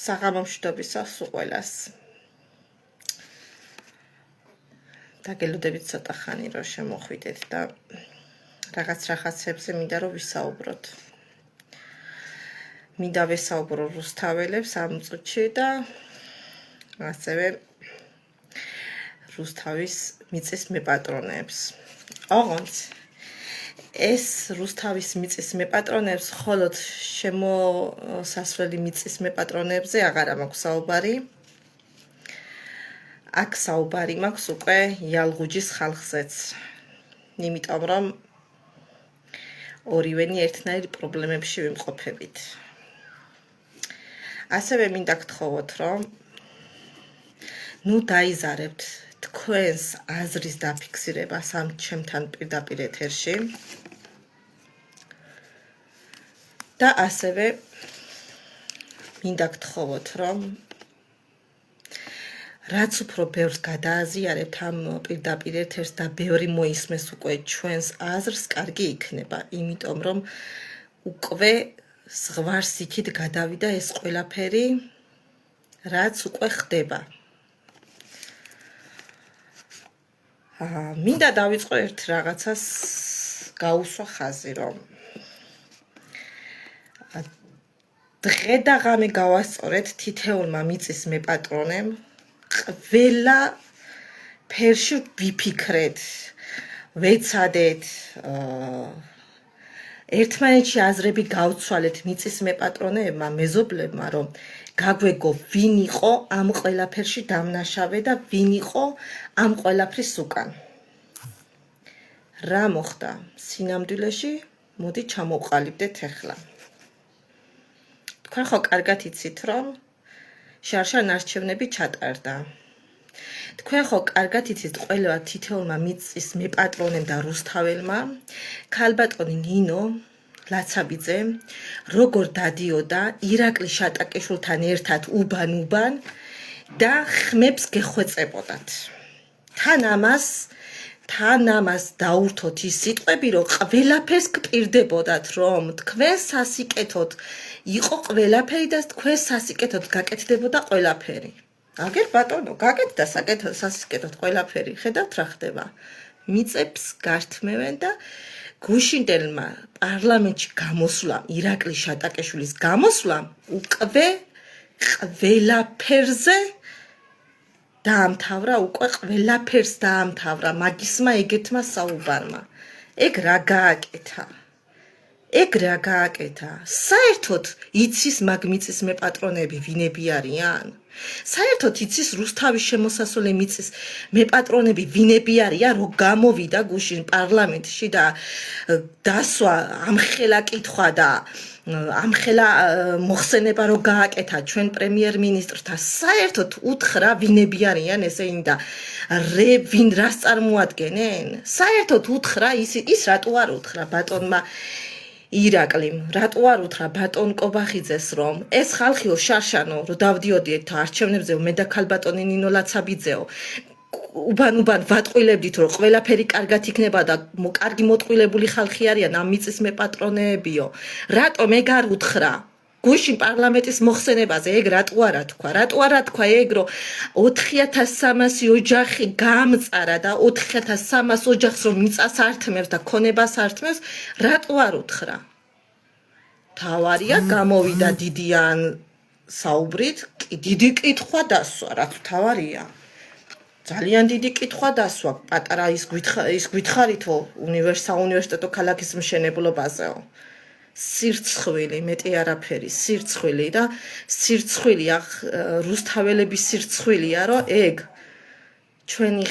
საღამომშვიდობისა სულ ყველას. დაგელოდებით ცოტა ხანი რომ შემოხვიდეთ და რაღაცებზე მინდა რომ ვისაუბროთ. მინდა ვისაუბრო რუსთაველებს ამ წუთში და ასევე რუსთავის მიწის მეპატრონეებს. ოღონდ ეს რუსთავის მიწის მეპატრონეებს მხოლოდ შემოსასვლელი მიწის მეპატრონეებზე აღარა მაქვს საუბარი. აქ საუბარი მაქვს უკვე იალღუჯის ხალხზეც. იმიტომ რომ ორივენი ერთნაირ პრობლემებში ვიმყოფებით. ასევე მინდა გთხოვოთ, რომ დაიზარებთ თქვენს აზრის დაფიქსირებას ამ ჩემთან პირდაპირ ეთერში. და ასევე მინდა გთხოვოთ, რომ რაც უფრო ბევრს გადააზიარებთ ამ პირდაპირ ეთერს და ბევრი მოისმეს უკვე ჩვენს აზრს, კარგი იქნება, იმიტომ რომ უკვე ზღვარს იქით გადავიდა ეს ყველაფერი, რაც უკვე ხდება. მინდა დავიწყო ერთ რაღაცას გაუსვა ხაზი, რომ დღე და ღამე გავასწორეთ თითეულმა მიწის მეპატრონემ ყველა ფერში ვიფიქრეთ, ვეცადეთ, ერთმანეთში აზრები გავცვალეთ მიწის მეპატრონეებმა, მეზობლებმა, რომ გაგვეგო ვინ იყო ამ ყველაფერში დამნაშავე და ვინ იყო ამ ყველაფრის უკან. რა მოხდა სინამდვილეში? მოდი ჩამოვყალიბდეთ ახლა. თქვენ ხო კარგად იცით, რომ შარშან არჩევნები ჩატარდა. თქვენ ხო კარგად იცით ყველა თითოეულმა მიწის მეპატრონემ და რუსთაველმა ქალბატონი ნინო ლაცაბიძე როგორ დადიოდა ირაკლი შატაკიშვილთან ერთად უბან და ხმებს გეხვეწებოდათ. თან ამას დაურთოთ ის სიტყვები, რომ ყველაფერს გპირდებოდათ, რომ თქვენ სასიკეთოდ იყო ყველაფერი და თქვენ სასიკეთოდ გაკეთდებოდა ყველაფერი. აგერ ბატონო, გაკეთდა სასიკეთოდ ყველაფერი. ხედავთ რა ხდება? მიწებს გართმევენ და გუშინდელმა პარლამენტში გამოსვლამ, ირაკლი შატაკიშვილის გამოსვლამ უკვე ყველაფერზე დაამთავრა, უკვე ყველაფერს დაამთავრა მაგისმა ეგეთმა საუბარმა. ეგ რა გააკეთა? საერთოდ იცის მაგ მიწის მეპატრონები ვინები არიან? საერთოდ იცის რუსთავის შემოსასვლელი მიწის მეპატრონები ვინები არიან, რომ გამოვიდა გუშინ პარლამენტში და დასვა ამხელა კითხვა და ამხელა მოხსენება რომ გააკეთა ჩვენ პრემიერ-მინისტრთან. საერთოდ უთხრა ვინები არიან ესენი და ვინ რას წარმოადგენენ? საერთოდ უთხრა ის რატო არ უთხრა ბატონმა ირაკლიმ, რატო არ უთხრა ბატონ კობახიძეს, რომ ეს ხალხიო შარშანო, რომ დავდიოდით არჩევნებზე, მე და ქალბატონი ნინო ლაცაბიძეო, უბან ვატყვილებდით, რომ ყველაფერი კარგად იქნება და კარგი მოტყვილებული ხალხი არიან ამ მიწის მეპატრონეებიო. რატომ ეგ არ უთხრა? გუშინ პარლამენტის მოხსენებაზე ეგ რატო არა თქვა ეგ, რომ 4300 ოჯახი გამწარა და 4300 ოჯახს რომ მიწას ართმევს და ქონებას ართმევს, რატო არ უთხრა? თავარია გამოვიდა დიდიან საუბრით, დიდი კითხვა დასვა, რაც თავარია. ძალიან დიდი კითხვა დასვა, პატარა ის გითხარითო საუნივერსიტეტო ქალაქის მშენებლობაზეო. სირცხვილი, მეტი არაფერი, სირცხვილი და სირცხვილი, რუსთაველების სირცხვილია, რომ ეგ ჩვენი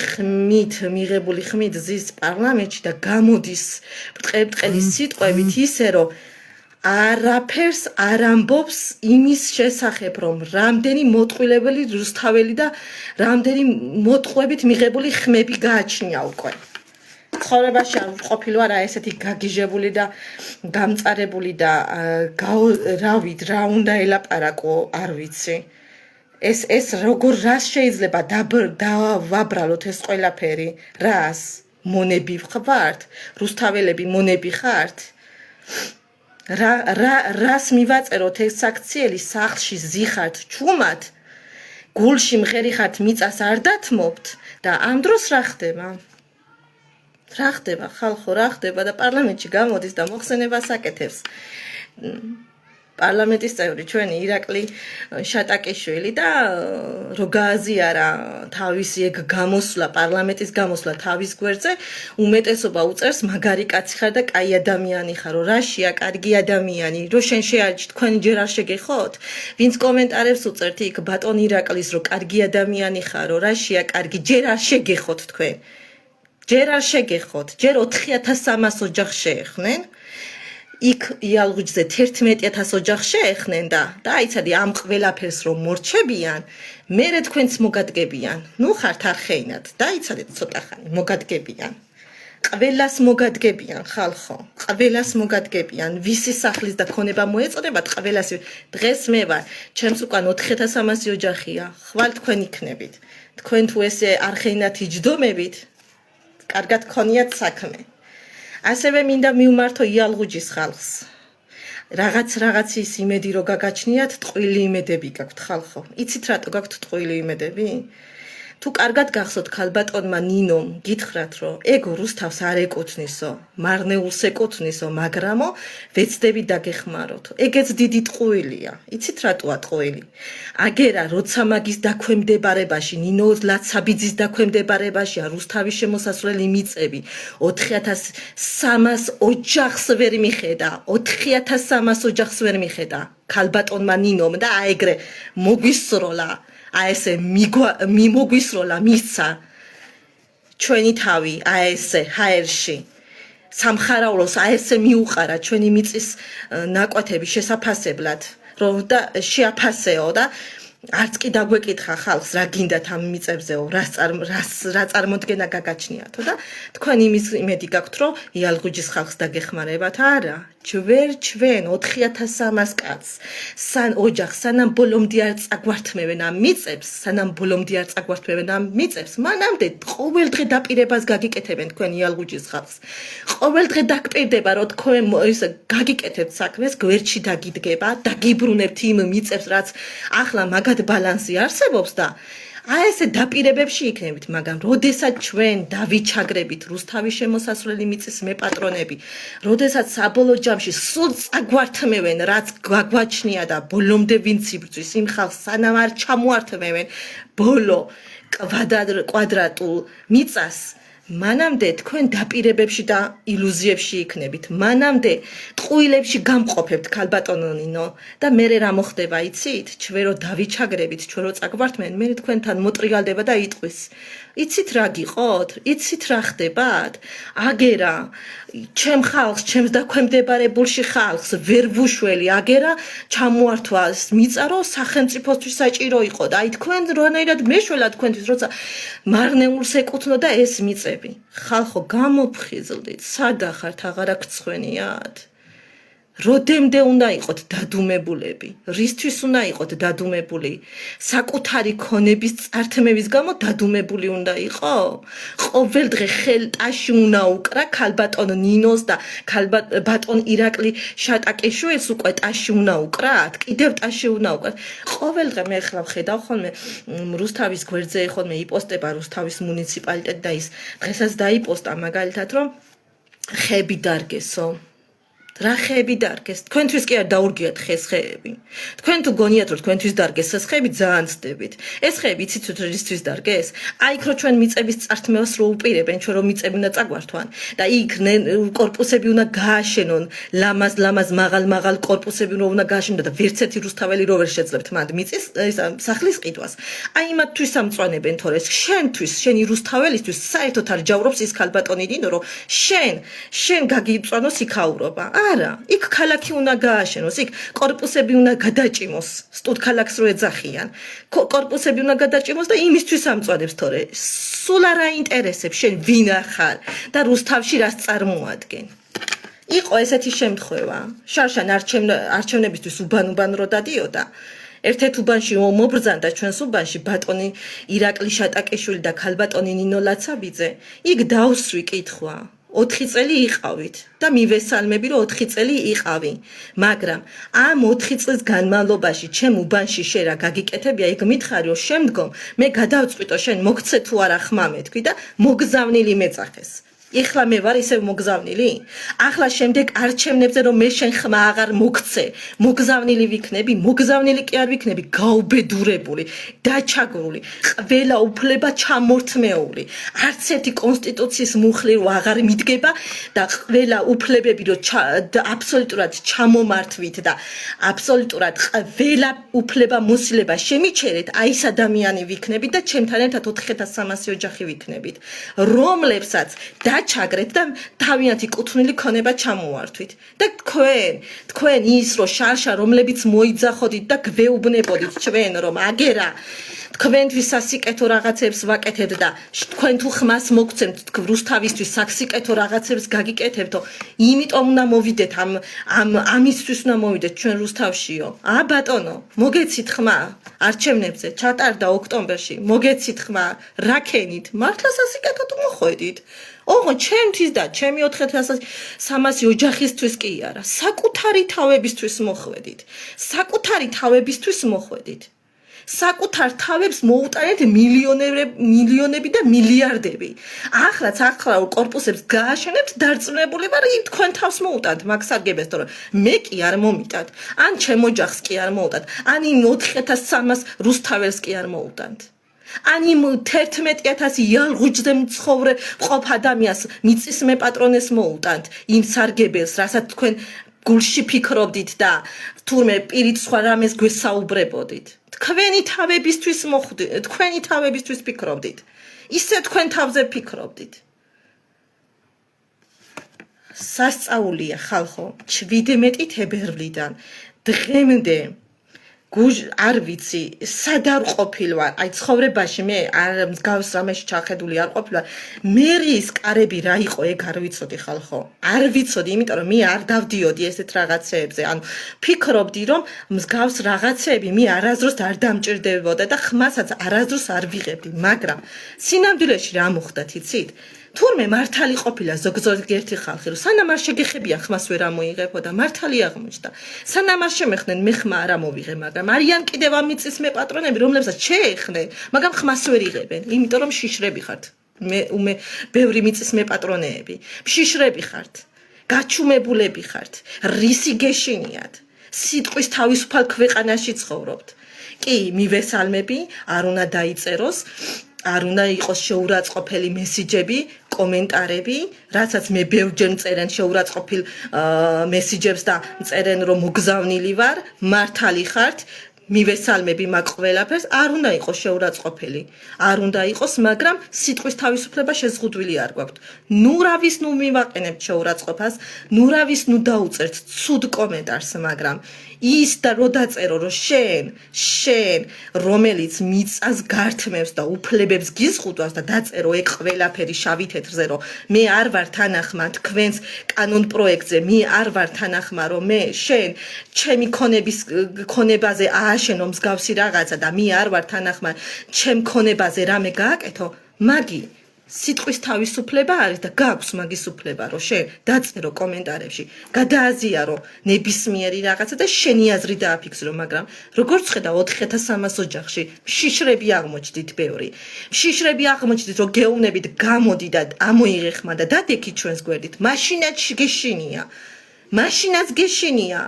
მიღებული ხმით ზის პარლამენტში და გამოდის ბრტყელი სიტყვებით ისე, რომ არაფერს არ ამბობს იმის შესახებ, რომ რამდენი მოტყვილებელი რუსთაველი და რამდენი მოტყვებით მიღებული ხმები გააჩნია უკვე. ცხოვრებაში არ ყოფილი ვარ ესეთი გაგიჟებული და გამწარებული და რა უნდა ელაპარაკო, არ ვიცი. ეს რას შეიძლება დავაბრალოთ ეს ყველაფერი? რას? მონები ხართ? რუსთაველები მონები ხართ? რას მივაწეროთ ეს აქციელი სახლში ზიხართ ჩუმად გულში მღერი ხართ მიწას არ დათმობთ და ამ დროს რა ხდება ხალხო რა ხდება და პარლამენტში გამოდის და მოხსენებას აკეთებს პარლამენტის წევრი ჩვენი ირაკლი შატაკიშვილი და რო გააზიარა თავისი ეგ გამოსვლა პარლამენტის გამოსვლა თავის გვერდზე უმეტესობა უწერს მაგარი კაცი ხარ და კაი ადამიანი ხარო რაშია კარგი ადამიანი რო შენ შეარჩი თქვენ ჯერ არ შეგეხოთ ვინც კომენტარებს უწერთ იქ ბატონ ირაკლის რო კარგი ადამიანი ხარო რაშია კარგი ჯერ არ შეგეხოთ თქვენ ჯერ არ შეგეხოთ ჯერ 4300 ოჯახ შეეხნენ იქ იალღუჯზე 11000 ოჯახ შეეხნენ და დაიცადი ამ ყველაფერს რომ მორჩებიან მერე თქვენც მოგადგებიან ნუ ხართ არხეინად დაიცადეთ ცოტა ხანი მოგადგებიან ყველას მოგადგებიან ხალხო ყველას მოგადგებიან ვისი სახლის და ქონება მოეწოდებათ ყველას დღეს მე ვარ ჩემს უკან 4300 ოჯახია ხვალ თქვენ იქნებით თქვენ თუ ესე არხეინად იჯდომებით კარგად ქონიათ საქმე ასევე მინდა მივმართო იალღუჯის ხალხს რაღაცის იმედი რო გაგაჩნიათ ტყუილი იმედები გაქვთ ხალხო იცით რატო გაქვთ ტყუილი იმედები თუ კარგად გახსოვთ ქალბატონმა ნინომ გითხრათ რომ ეგო რუსთავს არ ეკუთვნისო მარნეულს ეკუთვნისო მაგრამო ვეცდები დაგეხმაროთ ეგეც დიდი ტყუილია იცით რატოა ტყუილი აგერა როცა მაგის დაქვემდებარებაში ნინო ლაცაბიძის დაქვემდებარებაშია რუსთავის შემოსასვლელი მიწები 4300 ოჯახს ვერ მიხედა 4300 ოჯახს ვერ მიხედა ქალბატონმა ნინომ და აეგრე მოგვისროლა ესე მიმოგვისროლა მისცა ჩვენი თავი ესე ჰაერში სამხარავლოს ესე მიუყარა ჩვენი მიწის ნაკვეთები შესაფასებლად რომ და შეაფასეო და არც კი დაგვეკითხა ხალხს რა გინდათ ამ მიწებზეო რა წარმოდგენა გაგაჩნიათო და თქვენ იმის იმედი გაქვთ რომ იალღუჯის ხალხს დაგეხმარებათ არა ჩვენ 4300 კაცს სან ოჯახს სანამ ბოლომდე არ წაგვართმევენ ამ მიწებს მანამდე ყოველ დღე დაპირებას გაგიკეთებენ თქვენ იალღუჯის ხალხს ყოველ დღე დაგპირდება რომ თქვენ ის გაგიკეთებთ საქმეს გვერდში დაგიდგება დაგიბრუნებთ იმ მიწებს რაც ახლა მაგად ბალანსი არსებობს და ესე დაპირებებში იქნებით მაგრამ როდესაც ჩვენ დავიჩაგრებით რუსთავის შემოსასვლელი მიწის მეპატრონები როდესაც საბოლოო ჯამში სულ წაგვართმევენ რაც გაგვაჩნია და ბოლომდე ვინც იბრძვის იმ ხალხს სანამ არ ჩამოართმევენ ბოლო კვადრატულ მიწას მანამდე თქვენ დაპირებებში და ილუზიებში იქნებით მანამდე ტყუილებში გამყოფებთ ქალბატონო ნინო და მერე რა მოხდება იცით ჩვენ რო დავიჩაგრებით ჩვენ რო წაგვართმენ მერე თქვენთან მოტრიალდება და იტყვის იცით რა გიყოთ იცით რა ხდებათ აგერა ჩემ ხალხს ჩემს დაქვემდებარებულში ხალხს ვერ ვუშველი აგერა ჩამოართვა მიწა რომ სახელმწიფოსთვის საჭირო იყო და აი თქვენ რანაირად მეშველა თქვენთვის როცა მარნეულს ეკუთვნო და ეს მიწები ხალხო გამოფხიზლდით სადახართ აღარ აქ ცხვენიათ როდემდე უნდა იყოთ დადუმებულები რისთვის უნდა იყოთ დადუმებული საკუთარი ქონების წართმევის გამო დადუმებული უნდა იყო ყოველ დღე ხელტაში უნდა უკრა ქალბატონ ნინოს და ქალბატონ ირაკლი შატაკიშვილს უკვე ტაში უნდა უკრათ კიდევ ტაში უნდა უკრათ ყოველ დღე მე ხლა ვხედავ ხოლმე რუსთავის გვერდზე ხოლმე იპოსტება რუსთავის მუნიციპალიტეტი და ის დღესაც დაიპოსტა მაგალითად რომ ხები დარგესო რა ხეები დარგეს თქვენთვის კი არ დაურგიათ ხეს ხეები თქვენ თუ გონიათ რომ თქვენთვის დარგეს ეს ხეები ძალიან ცდებით ეს ხეები იცით რისთვის დარგეს აი იქ რო ჩვენ მიწების წართმევას რო უპირებენ ჩვენ რომ მიწები უნდა წაგვართვან და იქ კორპუსები უნდა გააშენონ ლამაზ მაღალ კორპუსები რო უნდა გააშენონ და ვერცერთი რუსთაველი რო ვერ შეძლებთ მათ მიწის სახლის ყიდვას აი იმათთვის ამწვანებენ თორე შენთვის შენი რუსთაველისთვის საერთოდ არ ჯავრობს ის ქალბატონი ნინო რომ შენ გაგიწვანოს იქაურობა არა, იქ ქალაქი უნდა გააშენოს, იქ კორპუსები უნდა გადაჭიმოს, სტუდ ქალაქს რო ეძახიან. კორპუსები უნდა გადაჭიმოს და იმისთვის ამწვანებს თორე. სულ არ აინტერესებს შენ ვინ ახარ და რუსთავში რას წარმოადგენ. იყო ესეთი შემთხვევა. შარშან არჩევნებისთვის უბან რო დადიოდა. ერთ-ერთ უბანში მობრძანდა ჩვენს უბანში ბატონი ირაკლი შატაკიშვილი და ქალბატონი ნინო ლაცაბიძე. იქ დავსვი კითხვა. 4 წელი იყავით და მივესალმები რომ 4 წელი იყავი მაგრამ ამ 4 წლის განმავლობაში ჩემ უბანში შენ რა გაგიკეთებია იქ მითხარი რომ შემდგომ მე გადავწყვიტო შენ მოგცე თუ არა ხმა მეთქვი და მოგზავნილი მეწახეს ეხლა მე ვარ ისევ მოგზავნილი ახლა შემდეგ არჩევნებზე რომ მე შენ ხმა აღარ მოგცე მოგზავნილი ვიქნები მოგზავნილი კი არ ვიქნები გაუბედურებული დაჩაგრული ყველა უფლება ჩამორთმეული არც ერთი კონსტიტუციის მუხლი რო აღარ მიდგება და ყველა უფლებები რო აბსოლუტურად ჩამომართვით და აბსოლუტურად ყველა უფლება მოსილება შემიჩერეთ აი ეს ადამიანი ვიქნებით და ჩემთან ერთად 4300 ოჯახი ვიქნებით რომლებსაც ჩაგრეთ და თავიანთი კუთვნილი ქონება ჩამოართვით და თქვენ ის რო შარშა რომლებიც მოიძახოდით და გვეუბნებოდით ჩვენ რომ აგერა თქვენთვის სასიკეთო რაღაცებს ვაკეთებთ და თქვენ თუ ხმას მოგცემთ რუსთავისთვის სასიკეთო რაღაცებს გაგიკეთებთო იმიტომ უნდა მოვიდეთ ამისთვის უნდა მოვიდეთ ჩვენ რუსთავშიო ბატონო მოგეცით ხმა არჩევნებზე ჩატარდა ოქტომბერში მოგეცით ხმა რაკენით მართლა სასიკეთო თუ მოხვედით ოღონდ ჩემთვის და ჩემი 4300 ოჯახისთვის კი არა საკუთარი თავებისთვის მოხვედით საკუთარი თავებისთვის მოხვედით საკუთარ თავებს მოუტანეთ მილიონები და მილიარდები ახლაც ახლა კორპუსებს გააშენებთ დარწმუნებული ვარ თქვენ თავს მოუტანთ მაგ სარგებელს თორე მე კი არ მომიტანთ ან ჩემ ოჯახს კი არ მოუტანთ ან იმ 4300 რუსთაველს კი არ მოუტანთ ან იმ 11000 იალღუჯზე მცხოვრე მყოფ ადამიანს მიწის მეპატრონეს მოუტანთ იმ სარგებელს რასაც თქვენ გულში ფიქრობდით და თურმე პირით სხვა რამეს გვესაუბრებოდით თქვენი თავებისთვის მოხვდით თქვენი თავებისთვის ფიქრობდით ისე თქვენ თავზე ფიქრობდით სასწაულია ხალხო 17 თებერვლიდან დღემდე არ ვიცი სად არ ყოფილ ვარ აი ცხოვრებაში მე არ მსგავს რამეში ჩახედული არ ყოფილ ვარ მერის კარები რა იყო ეგ არ ვიცოდი ხალხო არ ვიცოდი იმიტომ რომ მე არ დავდიოდი ესეთ რაღაცეებზე ანუ ფიქრობდი რომ მსგავს რაღაცეები მე არასდროს არ დამჭირდებოდა და ხმასაც არასდროს არ ვიღებდი მაგრამ სინამდვილეში რა მოხდა იცით თურმე მართალი ყოფილა ზოგიერთი ხალხი რომ სანამ არ შეგეხებიან ხმას ვერ ამოიღებოდა მართალი აღმოჩნდა სანამ არ შემეხნენ მე ხმა არ ამოვიღე მაგრამ არიან კიდევ ამ მიწის მეპატრონები რომლებსაც შეეხნენ მაგრამ ხმას ვერ იღებენ იმიტომ რომ შიშრები ხართ მე ბევრი მიწის მეპატრონეები შიშრები ხართ გაჩუმებულები ხართ რისი გეშინიათ სიტყვის თავისუფალ ქვეყანაში ცხოვრობთ კი მივესალმები არ უნდა დაიწეროს არ უნდა იყოს შეურაცხყოფელი მესიჯები, კომენტარები, რასაც მე ბევრჯერ წერენ შეურაცხყოფილ მესიჯებს და წერენ რომ მოგზავნილი ვარ, მართალი ხართ, მივესალმები მაგ ყველაფერს, არ უნდა იყოს შეურაცხყოფელი, არ უნდა იყოს, მაგრამ სიტყვის თავისუფლება შეზღუდვილი არ გვაქვს. ნუ რავის ნუ მივაყენებთ შეურაცხყოფას, ნუ რავის ნუ დაუწერთ ცუდ კომენტარს, მაგრამ ის და რო დაწერო რომ შენ რომელიც მიწას გართმევს და უფლებებს გიზღუდავს და დაწერო ეგ ყველაფერი შავი თეთრზე რომ მე არ ვარ თანახმა თქვენს კანონ პროექტზე მე არ ვარ თანახმა რომ მე შენ ჩემი ქონებაზე ააშენო მსგავსი რაღაცა და მე არ ვარ თანახმა ჩემ ქონებაზე რამე გააკეთო მაგი სიტყვის თავისუფლება არის და გაქვს მაგის უფლება რომ შენ დაწერო კომენტარებში გადააზიარო ნებისმიერი რაღაცა და შენი აზრი დააფიქსირო მაგრამ როგორც ხედავ 4300 ოჯახში შიშრები აღმოჩნდით ბევრი შიშრები აღმოჩნდით რომ გეუბნებით გამოდი და ამოიღე ხმა და დადექი ჩვენს გვერდით მაშინაც გეშინია მაშინაც გეშინია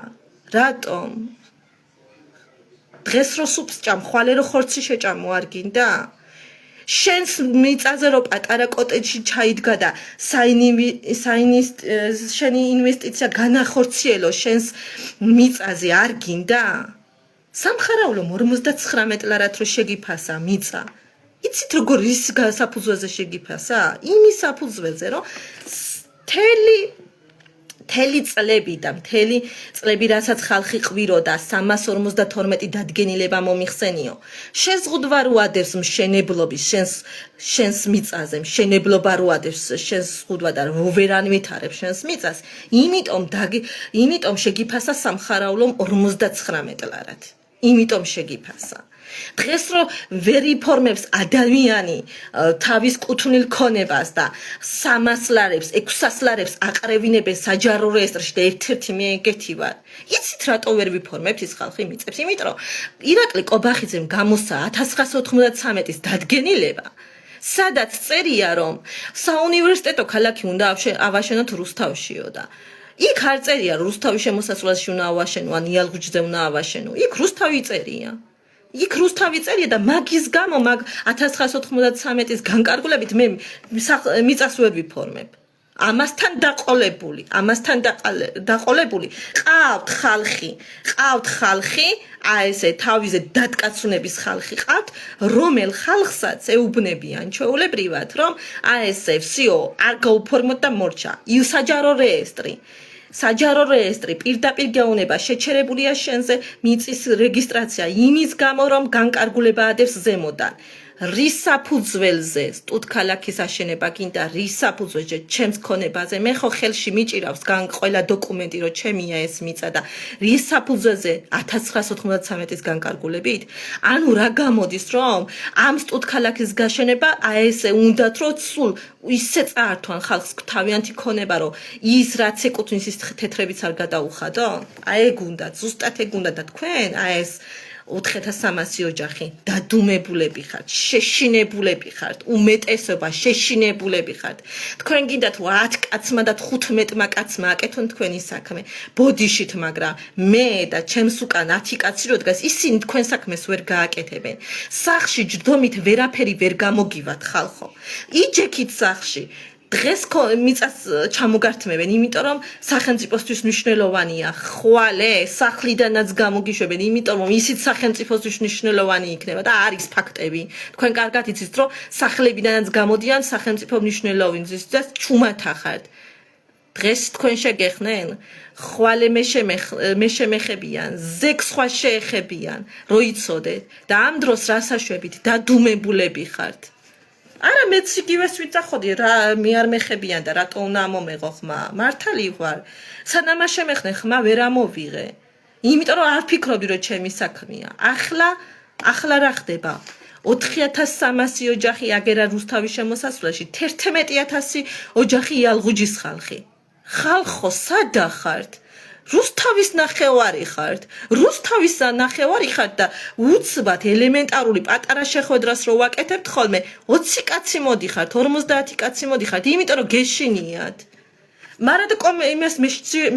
რატომ დღეს რო სუპს ჭამ ხვალე რო ხორცი შეჭამო არ გინდა შენს მიწაზე რო პატარა კოტეჯში ჩაიდგა და შენი ინვესტიცია განახორციელო შენს მიწაზე არ გინდა სამხარაულო 59 ლარად რო შეგიფასა მიწა იცით როგორ ის საფუძველზე შეგიფასა იმის საფუძველზე რომ მთელი წლები და მთელი წლები რასაც ხალხი ყვიროდა 352 დადგენილება მომიხსენიო შეზღუდვა რო ადევს მშენებლობის შენს მიწაზე მშენებლობა რო ადევს შენს ზღუდვა და ვერ ანვითარებს შენს მიწას იმიტომ შეგიფასა სამხარაულომ 59 ლარად იმიტომ შეგიფასა დღეს რო ვერ იფორმებს ადამიანი თავის კუთვნილ ქონებას და 300 ლარებს 600 ლარებს აყრევინებენ საჯარო რეესტრში და ერთ-ერთი მე ეგეთი ვარ იცით რატო ვერ ვიფორმებთ ის ხალხი მიწებს იმიტომ რომ ირაკლი კობახიძემ გამოსცა 1993-ის დადგენილება სადაც წერია რომ საუნივერსიტეტო ქალაქი უნდა ავაშენოთ რუსთავშიო და იქ არ წერია რომ რუსთავის შემოსასვლელში უნდა ავაშენო ან იალღუჯზე უნდა ავაშენო იქ რუსთავი წერია იქ რუსთავი წერია და მაგის გამო მაგ 1993-ის განკარგულებით მე მიწას ვერ ვიფორმებ ამასთან დაყოლებული ყავთ ხალხი აი ესე თავიზე დატკაცუნების ხალხი ყავთ რომელ ხალხსაც ეუბნებიან ჩვეულებრივად რომ აი ესე всё არ გაუფორმოთ და მორჩა საჯარო რეესტრი პირდაპირ გეუბნება შეჩერებულია შენზე მიწის რეგისტრაცია იმის გამო რომ განკარგულება ადევს ზემოდან რის საფუძველზე სტუდქალაქის აშენება გინდა რის საფუძველზე ჩემს ქონებაზე მე ხო ხელში მიჭირავს ყველა დოკუმენტი რომ ჩემია ეს მიწა და რის საფუძველზე 1993-ის განკარგულებით ანუ რა გამოდის რომ ამ სტუდქალაქის გაშენება აი ესე უნდათ რომ სულ ისე წაართვან ხალხს თავიანთი ქონება რომ ის რაც ეკუთვნის ის თეთრებიც არ გადაუხადო აი ეგ უნდა ზუსტად ეგ უნდა და თქვენ აი ეს 4300 ოჯახი დადუმებულები ხართ, შეშინებულები ხართ, უმეტესობა შეშინებულები ხართ. თქვენ გინდათ 10 კაცმა და 15 კაცმა აკეთონ თქვენი საქმე. ბოდიშით, მაგრამ მე და ჩემს უკან 10 კაცი რო დგას, ისინი თქვენ საქმეს ვერ გააკეთებენ. სახში ჯდომით ვერაფერი ვერ გამოგივათ ხალხო. იჯექით სახში დღეს მიწას ჩამოგართმევენ, იმიტომ რომ სახელმწიფოსთვის მნიშვნელოვანია. ხვალე სახლიდანაც გამოგიშვებენ, იმიტომ რომ ისიც სახელმწიფოსთვის მნიშვნელოვანი იქნება და არის ფაქტები. თქვენ კარგად იცით, რომ სახლებიდანაც გამოდიან სახელმწიფო მნიშვნელოვანი და ჩუმათა ხართ. დღეს თქვენ შეგეხნენ, ხვალე მე შემეხებიან, ზეგ სხვა შეეხებიან, რო იცოდეთ და ამ დროს რასაშვებით დადუმებულები ხართ. არა მეც იგივეს ვიცახოდი რა მე არ მეხებიან და რატო უნდა მომეღო ხმა მართალი ვარ სანამ შემეხნე ხმა ვერ ამოვიღე იმიტომ რომ არ ფიქრობდი რომ ჩემი საქმეა ახლა რა ხდება 4300 ოჯახი აგერა რუსთავის შემოსასვლელში 11000 ოჯახი იალღუჯის ხალხო სადა ხართ რუსთავის ნახევარი ხართ და უცბად ელემენტარული პატარა შეხვედრას რო ვაკეთებთ ხოლმე 20 კაცი მოდიხართ 50 კაცი მოდიხართ იმიტომ რომ გეშინიათ მაგრამ იმას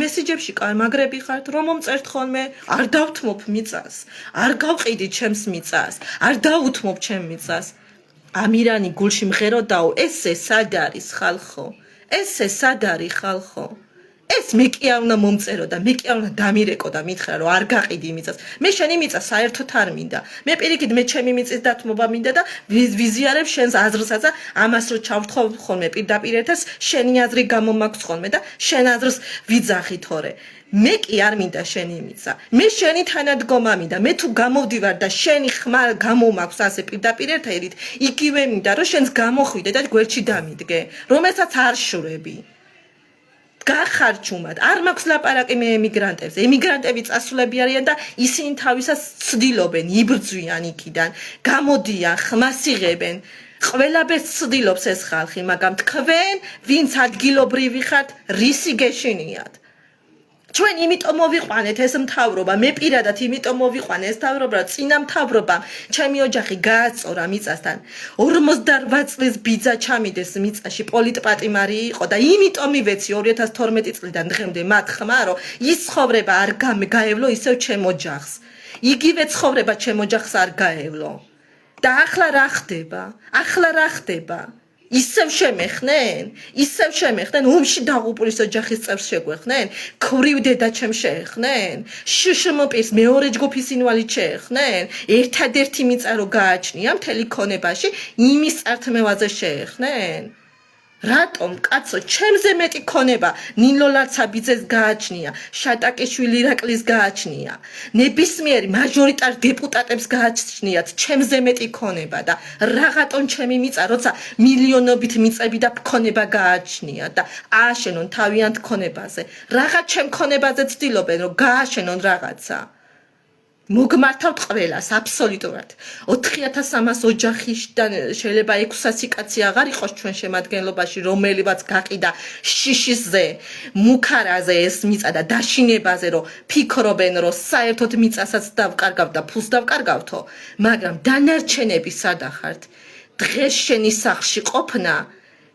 მესიჯებში კარმაგრები ხართ რომ მომწერთ ხოლმე არ დავთმობ მიწას არ გავყიდი ჩემს მიწას არ დაუთმობ ჩემ მიწას ამირანი გულში მღეროდაო ესე სად არის ხალხო ეს მე კი არ უნდა მომწერო და მე კი არ უნდა დამირეკო და მითხრა რომ არ გაყიდი მიწას მე შენი მიწა საერთოდ არ მინდა მე პირიქით მე ჩემი მიწის დათმობა მინდა და ვიზიარებ შენს აზრსაც და ამას რო ჩავთხოვ ხოლმე პირდაპირ ერთას შენი აზრი გამომაქვს ხოლმე და შენ აზრს ვიძახი თორე მე კი არ მინდა შენი მიწა მე შენი თანადგომა მინდა მე თუ გამოვდივარ და შენი ხმა გამომაქვს ასე პირდაპირ ერთად იგივე მინდა რომ შენს გამოხვიდე და გვერდში დამიდგე რომელსაც არ შურები გახარჩუმად არ მაქვს ლაპარაკი მე ემიგრანტები წასულები არიან და ისინი თავისას ცდილობენ იბრძვიან იქიდან გამოდიან ხმას იღებენ ყველაფერს ცდილობს ეს ხალხი მაგრამ თქვენ ვინც ადგილობრივი ხართ რისი გეშინიათ ჩვენ იმიტომ მოვიყვანეთ ეს მთავრობა მე პირადად იმიტომ მოვიყვანე ეს მთავრობა წინა მთავრობამ ჩემი ოჯახი გააწორა მიწასთან 48 წლის ბიძა ჩამიდეს მიწაში პოლიტპატიმარი იყო და იმიტომ მივეცი 2012 წლიდან დღემდე მათ ხმა რომ ის ცხოვრება არ გაევლო ისევ ჩემ ოჯახს იგივე ცხოვრება ჩემ ოჯახს არ გაევლო და ახლა რა ხდება ისევ შემეხნენ ომში დაღუპულის ოჯახის წევრს შეგვეხნენ ქვრივ დედა ჩემ შეეხნენ შშმპ-ის მეორე ჯგუფის ინვალიდს შეეხნენ ერთადერთი მიწა რო გააჩნია მთელი ქონებაში იმის წართმევაზე შეეხნენ რატომ კაცო ჩემზე მეტი ქონება ნინო ლაცაბიძეს გააჩნია შატაკიშვილი ირაკლის გააჩნია ნებისმიერი მაჟორიტარ დეპუტატებს გააჩნიათ ჩემზე მეტი ქონება და რაღაცონ ჩემი მიწა როცა მილიონობით მიწები და ქონება გააჩნია და ააშენონ თავიანთ ქონებაზე რაღაც ჩემ ქონებაზე ცდილობენ რომ გააშენონ რაღაცა მოგმართავთ ყველას აბსოლუტურად 4300 ოჯახისგან შეიძლება 600 კაცი აღარ იყოს ჩვენ შემადგენლობაში რომელიღაც გაყიდა შიშისზე მუქარაზე ეს მიწა და დაშინებაზე რომ ფიქრობენ რომ საერთოდ მიწასაც დავკარგავთ და ფულს დავკარგავთო მაგრამ დანარჩენები სადახართ დღეს შენი სახლში ყოფნა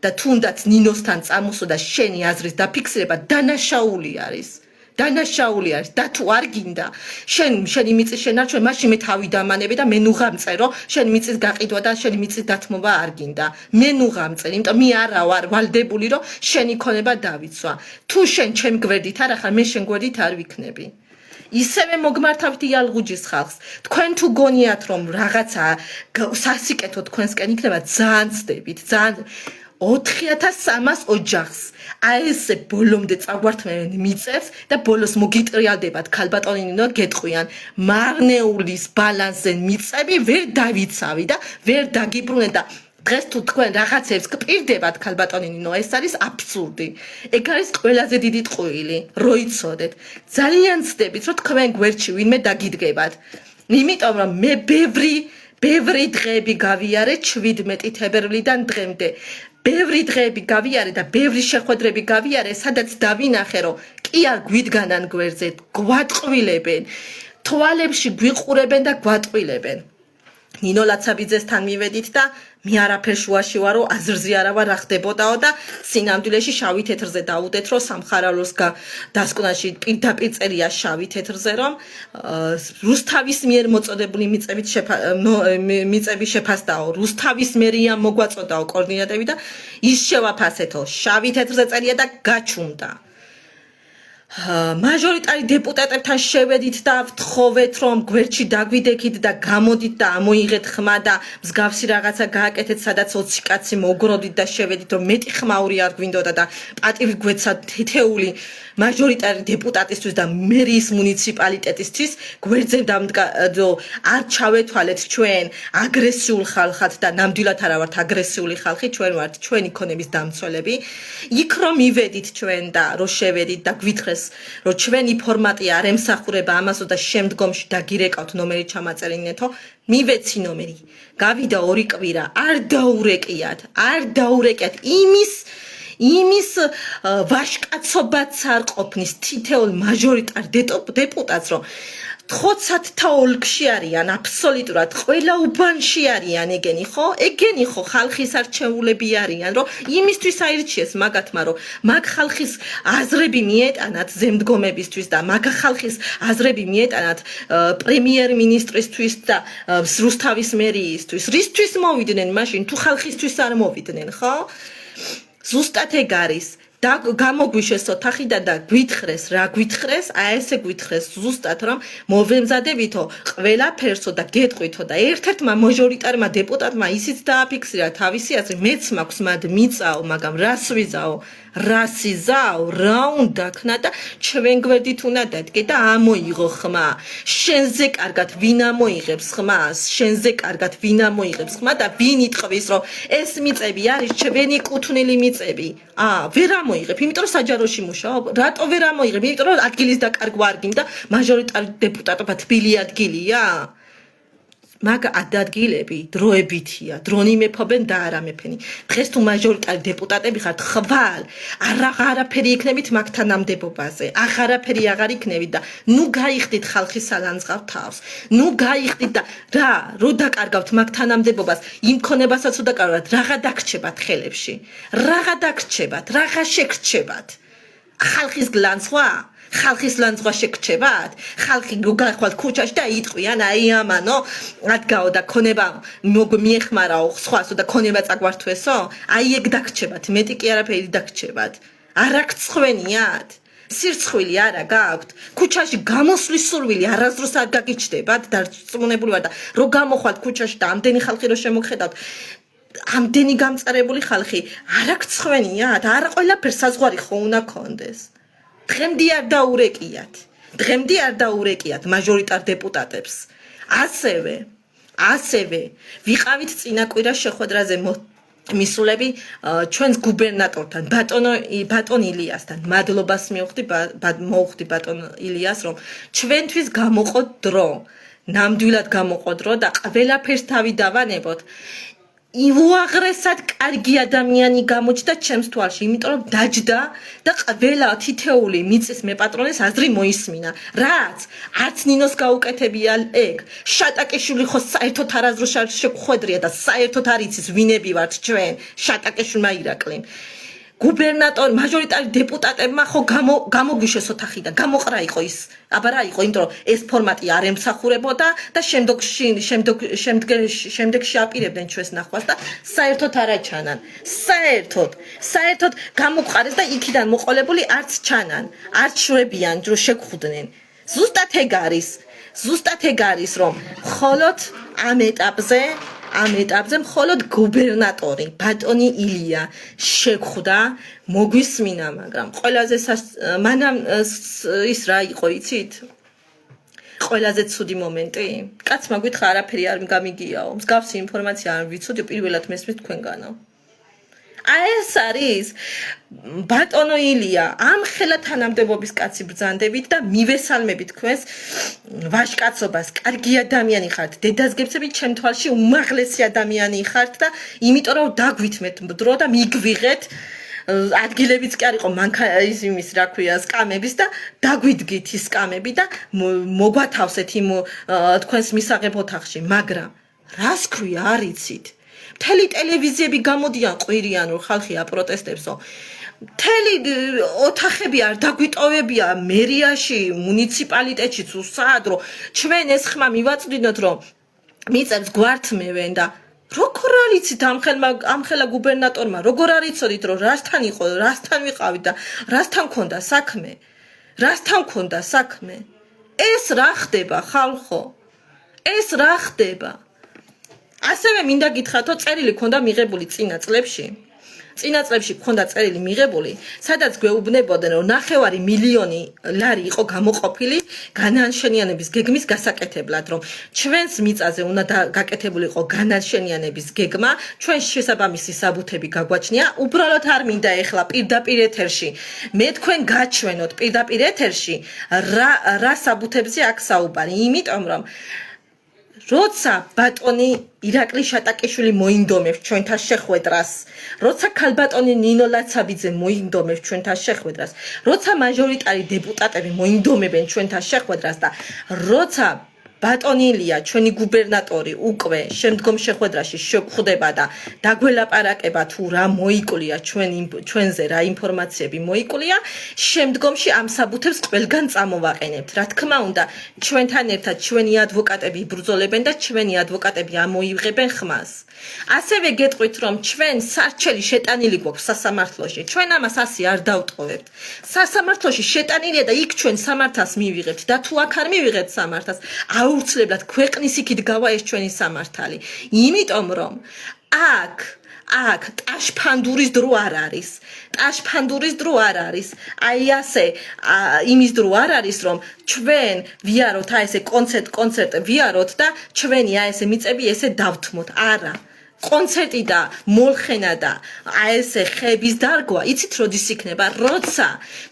და თუნდაც ნინოსთან წამოსვა და შენი აზრის დაფიქსირება დანაშაული არის დანაშაული არის და თუ არ გინდა შენი მიწის შენარჩუნა მაშინ მე თავი დამანები და მე ნუღამწერო შენი მიწის გაყიდვა და შენი მიწის დათმობა არ გინდა მე ნუღამწერ იმიტომ მე არა ვარ ვალდებული რომ შენი ქონება დავიცვა თუ შენ ჩემ გვერდით არ ახარ მე შენ გვერდით არ ვიქნები ისევე მოგმართავთ იალღუჯის ხალხს თქვენ თუ გონიათ რომ რაღაცა სასიკეთო თქვენსკენ იქნება ძალიან ცდებით ძალიან 4300 ოჯახს აი ესე ბოლომდე წაგვართმევენ მიწებს და ბოლოს მოგიტრიალდებათ ქალბატონი ნინო გეტყვიან მარნეულის ბალანსზე მიწები ვერ დავიცავი და ვერ დაგიბრუნე და დღეს თუ თქვენ რაღაცებს გპირდებათ ქალბატონი ნინო ეს არის აბსურდი ეგ არის ყველაზე დიდი ტყუილი რო იცოდეთ ძალიან ცდებით რომ თქვენ გვერდში ვინმე დაგიდგებათ იმიტომ რომ მე ბევრი დღეები გავიარე 17 თებერვლიდან დღემდე ბევრი დღეები გავიარე და ბევრი შეხვედრები გავიარე სადაც დავინახე რომ კი არ გვიდგანან გვერდზე გვატყვილებენ თვალებში გვიყურებენ და გვატყვილებენ ნინო ლაცაბიძესთან მივედით და მე არაფერ შუაში ვარო აზრზე არა ვარ რა ხდებოდაო და სინამდვილეში შავი თეთრზე დაუდეთ რომ სამხარალოს დასკვნაში პირდაპირ წერია შავი თეთრზე რომ რუსთავის მიერ მოწოდებული მიწების შეფასდაო რუსთავის მერია მოგვაწოდაო კოორდინატები და ის შევაფასეთო შავი თეთრზე წერია და გაჩუმდა მაჟორიტარი დეპუტატებთან შევედით და ვთხოვეთ რომ გვერდში დაგვიდექით და გამოდით და ამოიღეთ ხმა და მსგავსი რაღაცა გააკეთეთ სადაც 20 კაცი მოგროდით და შევედით რომ მეტი ხმაური არ გვინდოდა და პატივი გვეცა თითეული მაჟორიტარი დეპუტატისთვის და მერიის მუნიციპალიტეტისთვის გვერდზე არ ჩავეთვალეთ ჩვენ აგრესიულ ხალხად და ნამდვილად არა ვართ აგრესიული ხალხი ჩვენ ვართ ჩვენი ქონების დამცველები იქ რომ მივედით ჩვენ და რომ შევედით და გვითხრეს რომ ჩვენი ფორმატი არ ემსახურება ამასო და შემდგომში დაგირეკავთ ნომერი ჩამაწერინეთო მივეცი ნომერი გავიდა 2 კვირა არ დაურეკიათ იმის ვაშკაცობაც არ ყოფნის თითოეულ მაჟორიტარ დეპუტატს რომ ხოცათთა ოლქში არიან აბსოლუტურად ყველა უბანში არიან ეგენი ხო ხალხის არჩეულები არიან რომ იმისთვის აირჩიეს მაგათმა რომ მაგ ხალხის აზრები მიეტანათ ზემდგომებისთვის და მაგ ხალხის აზრები მიეტანათ პრემიერ მინისტრისთვის და რუსთავის მერიისთვის რისთვის მოვიდნენ მაშინ თუ ხალხისთვის არ მოვიდნენ ხო ზუსტად ეგ არის და გამოგვიშეს ოთახიდა და გვითხრეს რა გვითხრეს აი ესე გვითხრეს ზუსტად რომ მოვემზადებითო ყველაფერსო და გეტყვითო და ერთ-ერთმა მაჟორიტარმა დეპუტატმა ისიც დააფიქსირა თავისი აზრი მეც მაქვს მად მიწაო მაგრამ რას ვიზაო რასიზაო რა უნდა ქნა და ჩვენ გვერდით უნდა დადგე და ამოიღო ხმა შენზე კარგად ვინ ამოიღებს ხმას შენზე კარგად ვინ ამოიღებს ხმა და ვინ იტყვის რომ ეს მიწები არის ჩვენი კუთვნილი მიწები ვერ ამოიღებ იმიტომ რომ საჯაროში მუშაობ რატო ვერ ამოიღებ იმიტომ რომ ადგილის დაკარგვა არ გინდა მაჟორიტარი დეპუტატობა თბილი ადგილია მაგ ადგილები დროებითია დრონი მეფობენ და არა მეფენი დღეს თუ მაჟორიტარი დეპუტატები ხართ ხვალ არაფერი იქნებით მაგთან ნამდებობაზე აღარაფერი აღარ იქნებით და ნუ გაიხდით ხალხის სალანძღავ თავს ნუ გაიხდით და რო დაკარგავთ მაგთან ნამდებობას იმ ქონებასაც თუ დაკარგავთ რაღა დაგრჩებათ ხელებში რაღა დაგრჩებათ რაღა შეგრჩებათ ხალხის გლანცვა ხალხის ლანძღვა შეგრჩებათ ხალხი გახვალთ ქუჩაში და იტყვიან აი ამანო ადგაო და ქონება მიეხმარაო სხვასო და ქონება წაგვართვესო აი ეგ დაგრჩებათ მეტი კი არაფერი დაგრჩებათ არ აქცხვენიათ სირცხვილი არა გაქვთ ქუჩაში გამოსვლის სურვილი არასდროს არ გაგიჩნდებათ დარწმუნებული ვარ და რო გამოხვალთ ქუჩაში და ამდენი ხალხი რო შემოგხედავთ ამდენი გამწარებული ხალხი არ აქცხვენიათ არა ყველაფერს საზღვარი ხო უნდა კონდეს დღემდე არ დაურეკიათ მაჟორიტარ დეპუტატებს ასევე ვიყავით წინა კვირა შეხვედრაზე მისულები ჩვენს გუბერნატორთან ბატონ ილიასთან მადლობას მოვხდი ბატონ ილიას რომ ჩვენთვის გამოყო დრო ნამდვილად გამოყო დრო და ყველაფერს თავი დავანებოთ უაღრესად კარგი ადამიანი გამოჩნდა ჩემს თვალში, იმიტომ რომ დაჯდა და ყველა თითეული მიწის მეპატრონეს აზრი მოისმინა. რაც არც ნინოს გაუკეთებია ეგ. შატაკეშვილი ხო საერთოდ არაზრუს შეგვხვედრია და საერთოდ არ იცის ვინები ვართ ჩვენ, შატაკეშვილმა ირაკლიმ. გუბერნატორ მაჟორიტარი დეპუტატებმა ხო გამოგვიშეს ოთახი და გამოყრა იყო ის. აბა რა იყო, იმიტომ რომ ეს ფორმატი არ ემსახურებოდა და შემდეგში აპირებდნენ ჩვენს ნახვას და საერთოდ არ აჩანან. საერთოდ გამოყარეს და იქიდან მოყოლებული არც ჩანან, არც შვებიან რომ შეგხვდნენ. ზუსტად ეგ არის რომ მხოლოდ ამ ეტაპზე მხოლოდ გუბერნატორი ბატონი ილია შეხვდა მოგვისმინა მაგრამ ყველაზე მანამ ის რა იყო იცით ყველაზე ცუდი მომენტი კაცმა გითხრა არაფერი არ გამიგიაო მსგავსი ინფორმაცია არ ვიცოდი პირველად მესმის თქვენგანო ეს არის ბატონო ილია ამხელა თანამდებობის კაცი ბრძანდებით და მივესალმებით თქვენს ვაჟკაცობას კარგი ადამიანი ხართ დედას გებსებით ჩემ თვალში უმაღლესი ადამიანი ხართ და იმიტომ რომ დაგვითმეთ დრო და მიგვიღეთ ადგილებიც კი არ იყო მანქანის რა ქვია სკამების და დაგვიდგით ის სკამები და მოგვათავსეთ იმ თქვენს მისაღებ ოთახში მაგრამ რას ქვია არ იცით მთელი ტელევიზიები გამოდიან ყვირიან რომ ხალხი აპროტესტებსო მთელი ოთახები არ დაგვიტოვებია მერიაში მუნიციპალიტეტში სად რომ ჩვენ ეს ხმა მივაწვდინოთ რომ მიწებს გვართმევენ და როგორ არ იცით ამხელა გუბერნატორმა როგორ არ იცოდით რომ რასთან იყო რასთან ვიყავით და რასთან ქონდა საქმე ეს რა ხდება ხალხო ეს რა ხდება ასევე მინდა გითხრათო წერილი ქონდა მიღებული წინა წლებში ქონდა წერილი მიღებული სადაც გვეუბნებოდნენ რომ 9 მილიონი ლარი იყო გამოყოფილი განაშენიანების გეგმის გასაკეთებლად რომ ჩვენს მიწაზე უნდა გაკეთებულიყო განაშენიანების გეგმა ჩვენ შესაბამისი საბუთები გაგვაჩნია უბრალოდ არ მინდა ეხლა პირდაპირ ეთერში მე თქვენ გაჩვენოთ პირდაპირ ეთერში რა საბუთებზე აქ საუბარი იმიტომ რომ როცა ბატონი ირაკლი შატაკეშვილი მოინდომებს ჩვენთან შეხვედრას, როცა ქალბატონი ნინო ლაცაბიძე მოინდომებს ჩვენთან შეხვედრას, როცა მაჟორიტარი დეპუტატები მოინდომებენ ჩვენთან შეხვედრას და როცა ბატონი ილია ჩვენი გუბერნატორი უკვე შემდგომ შეხვედრაში შეხვდება და დაგველაპარაკება თუ რა მოიკვლია ჩვენზე რა ინფორმაციები მოიკვლია შემდგომში ამ საბუთებს ყველგან წამოვაყენებთ რა თქმა უნდა ჩვენთან ერთად ჩვენი ადვოკატები იბრძოლებენ და ჩვენი ადვოკატები ამოიღებენ ხმას ასევე გეტყვით რომ ჩვენ სარჩელი შეტანილი გვაქვს სასამართლოში ჩვენ ამას ასე არ დავტოვებთ სასამართლოში შეტანილია და იქ ჩვენ სამართალს მივიღებთ და თუ აქ არ მივიღებთ სამართალს აუცილებლად ქვეყნის იქით გავა ეს ჩვენი სამართალი იმიტომ რომ აქ ტაშფანდურის დრო არ არის აი ასე იმის დრო არ არის რომ ჩვენ ვიაროთ აი ესე კონცერტ ვიაროთ და ჩვენი აი ესე მიწები ესე დავთმოთ არა კონცერტი და მოლხენა და აი ესე ხების დარგვა იცით როდის იქნება როცა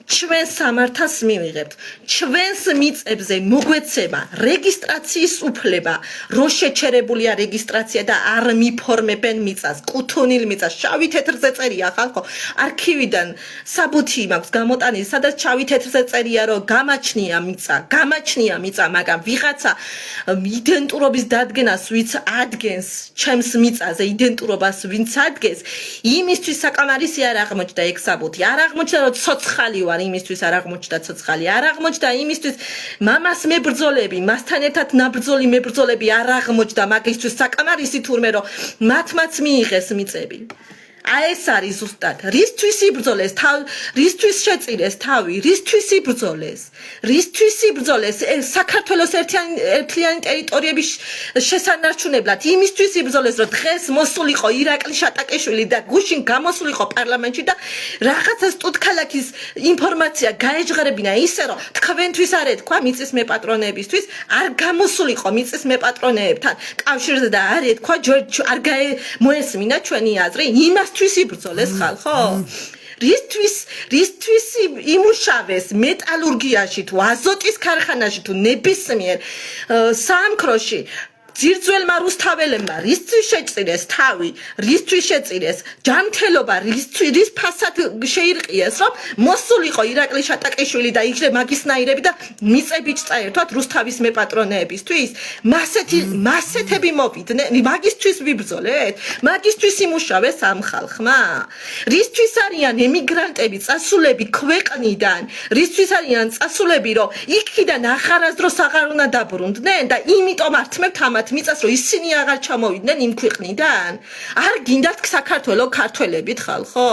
ჩვენ სამართალს მივიღებთ ჩვენს მიწებზე მოგვეცემა რეგისტრაციის უფლება რო შეჩერებულია რეგისტრაცია და არ მიფორმებენ მიწას კუთვნილ მიწას შავი თეთრზე წერია ხალხო არქივიდან საბუთი მაქვს გამოტანილი სადაც შავი თეთრზე წერია რომ გამაჩნია მიწა მაგრამ ვიღაცა იდენტურობის დადგენას ვიც ადგენს ჩემს მიწაზე იდენტურობას ვინც ადგენს იმისთვის საკამარისი არ აღმოჩნდა ეგ საბუთი არ აღმოჩნდა რომ ცოცხალი ვარ იმისთვის არ აღმოჩნდა ცოცხალი არ აღმოჩნდა იმისთვის მამას მებრძოლები მასთან ერთად ნაბრძოლი მებრძოლები არ აღმოჩნდა მაგისთვის საკამარისი თურმე რომ მათმაც მიიღეს მიწები აი ეს არის ზუსტად რისთვის იბრძოლეს რისთვის შეწირეს თავი რისთვის იბრძოლეს საქართველოს ერთიანი ტერიტორიების შესანარჩუნებლად იმისთვის იბრძოლეს რომ დღეს მოსულიყო ირაკლი შატაკიშვილი და გუშინ გამოსულიყო პარლამენტში და რაღაცა სტუდქალაქის ინფორმაცია გაეჟღერებინა ისე რომ თქვენთვის არ ეთქვა მიწის მეპატრონეებისთვის არ გამოსულიყო მიწის მეპატრონეებთან კავშირზე და არ ეთქვა არ მოესმინა ჩვენი აზრი იმასთვის იბრძოლეს ხალხო რისთვის იმუშავეს მეტალურგიაში თუ აზოტის ქარხანაში თუ ნებისმიერ საამქროში ძირძველმა რუსთაველებმა რისთვის შეწირეს თავი რისთვის შეწირეს ჯანმრთელობა რის ფასად შეირყიეს რომ მოსულიყო ირაკლი შატაკიშვილი და იგრე მაგისნაირები და მიწები წაერთვათ რუსთავის მეპატრონეებისთვის მასეთები მოვიდნენ მაგისთვის ვიბრძოლეთ მაგისთვის იმუშავეს ამ ხალხმა რისთვის არიან ემიგრანტები წასულები ქვეყნიდან რისთვის არიან წასულები რომ იქიდან ახარასდროს აღარ უნდა დაბრუნდნენ და იმიტომ ართმევთ ამათ მიწას რომ ისინი აღარ ჩამოვიდნენ იმ ქვეყნიდან არ გინდათ საქართველო ქართველებით ხალხო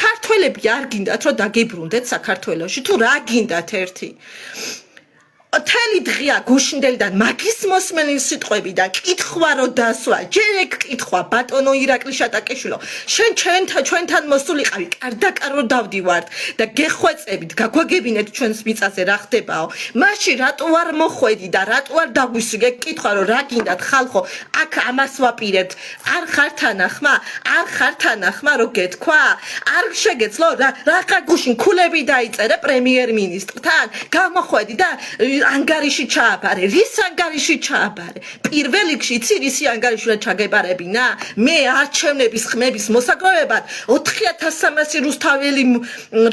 ქართველები არ გინდათ რომ დაგიბრუნდეთ საქართველოში თუ რა გინდათ ერთი თელი დღეა გუშინდელიდან მაგის მოსმენი სიტყვები და კითხვა რო დასვა ჯერ ეგ კითხვა ბატონო ირაკლი შატაკიშვილო შენ ჩვენთან მოსულიყავი კარდაკარ რო დავდივართ და გეხვეწებით გაგვაგებინეთ ჩვენს მიწაზე რა ხდებაო მაშინ რატო არ მოხვედი და რატო არ დაგვისვიგე კითხვა რომ რა გინდათ ხალხო აქ ამას ვაპირებთ არ ხართ ანახმა რო გეთქვა არ შეგეძლო რა გუშინ ქულები დაიწერე პრემიერ მინისტრთან გამოხვედი და ანგარიში ჩააბარე რის ანგარიში ჩააბარე პირველ რიგში იცი რისი ანგარიშულად ჩაგებარებინა მე არჩევნების ხმების მოსაგროვებად 4300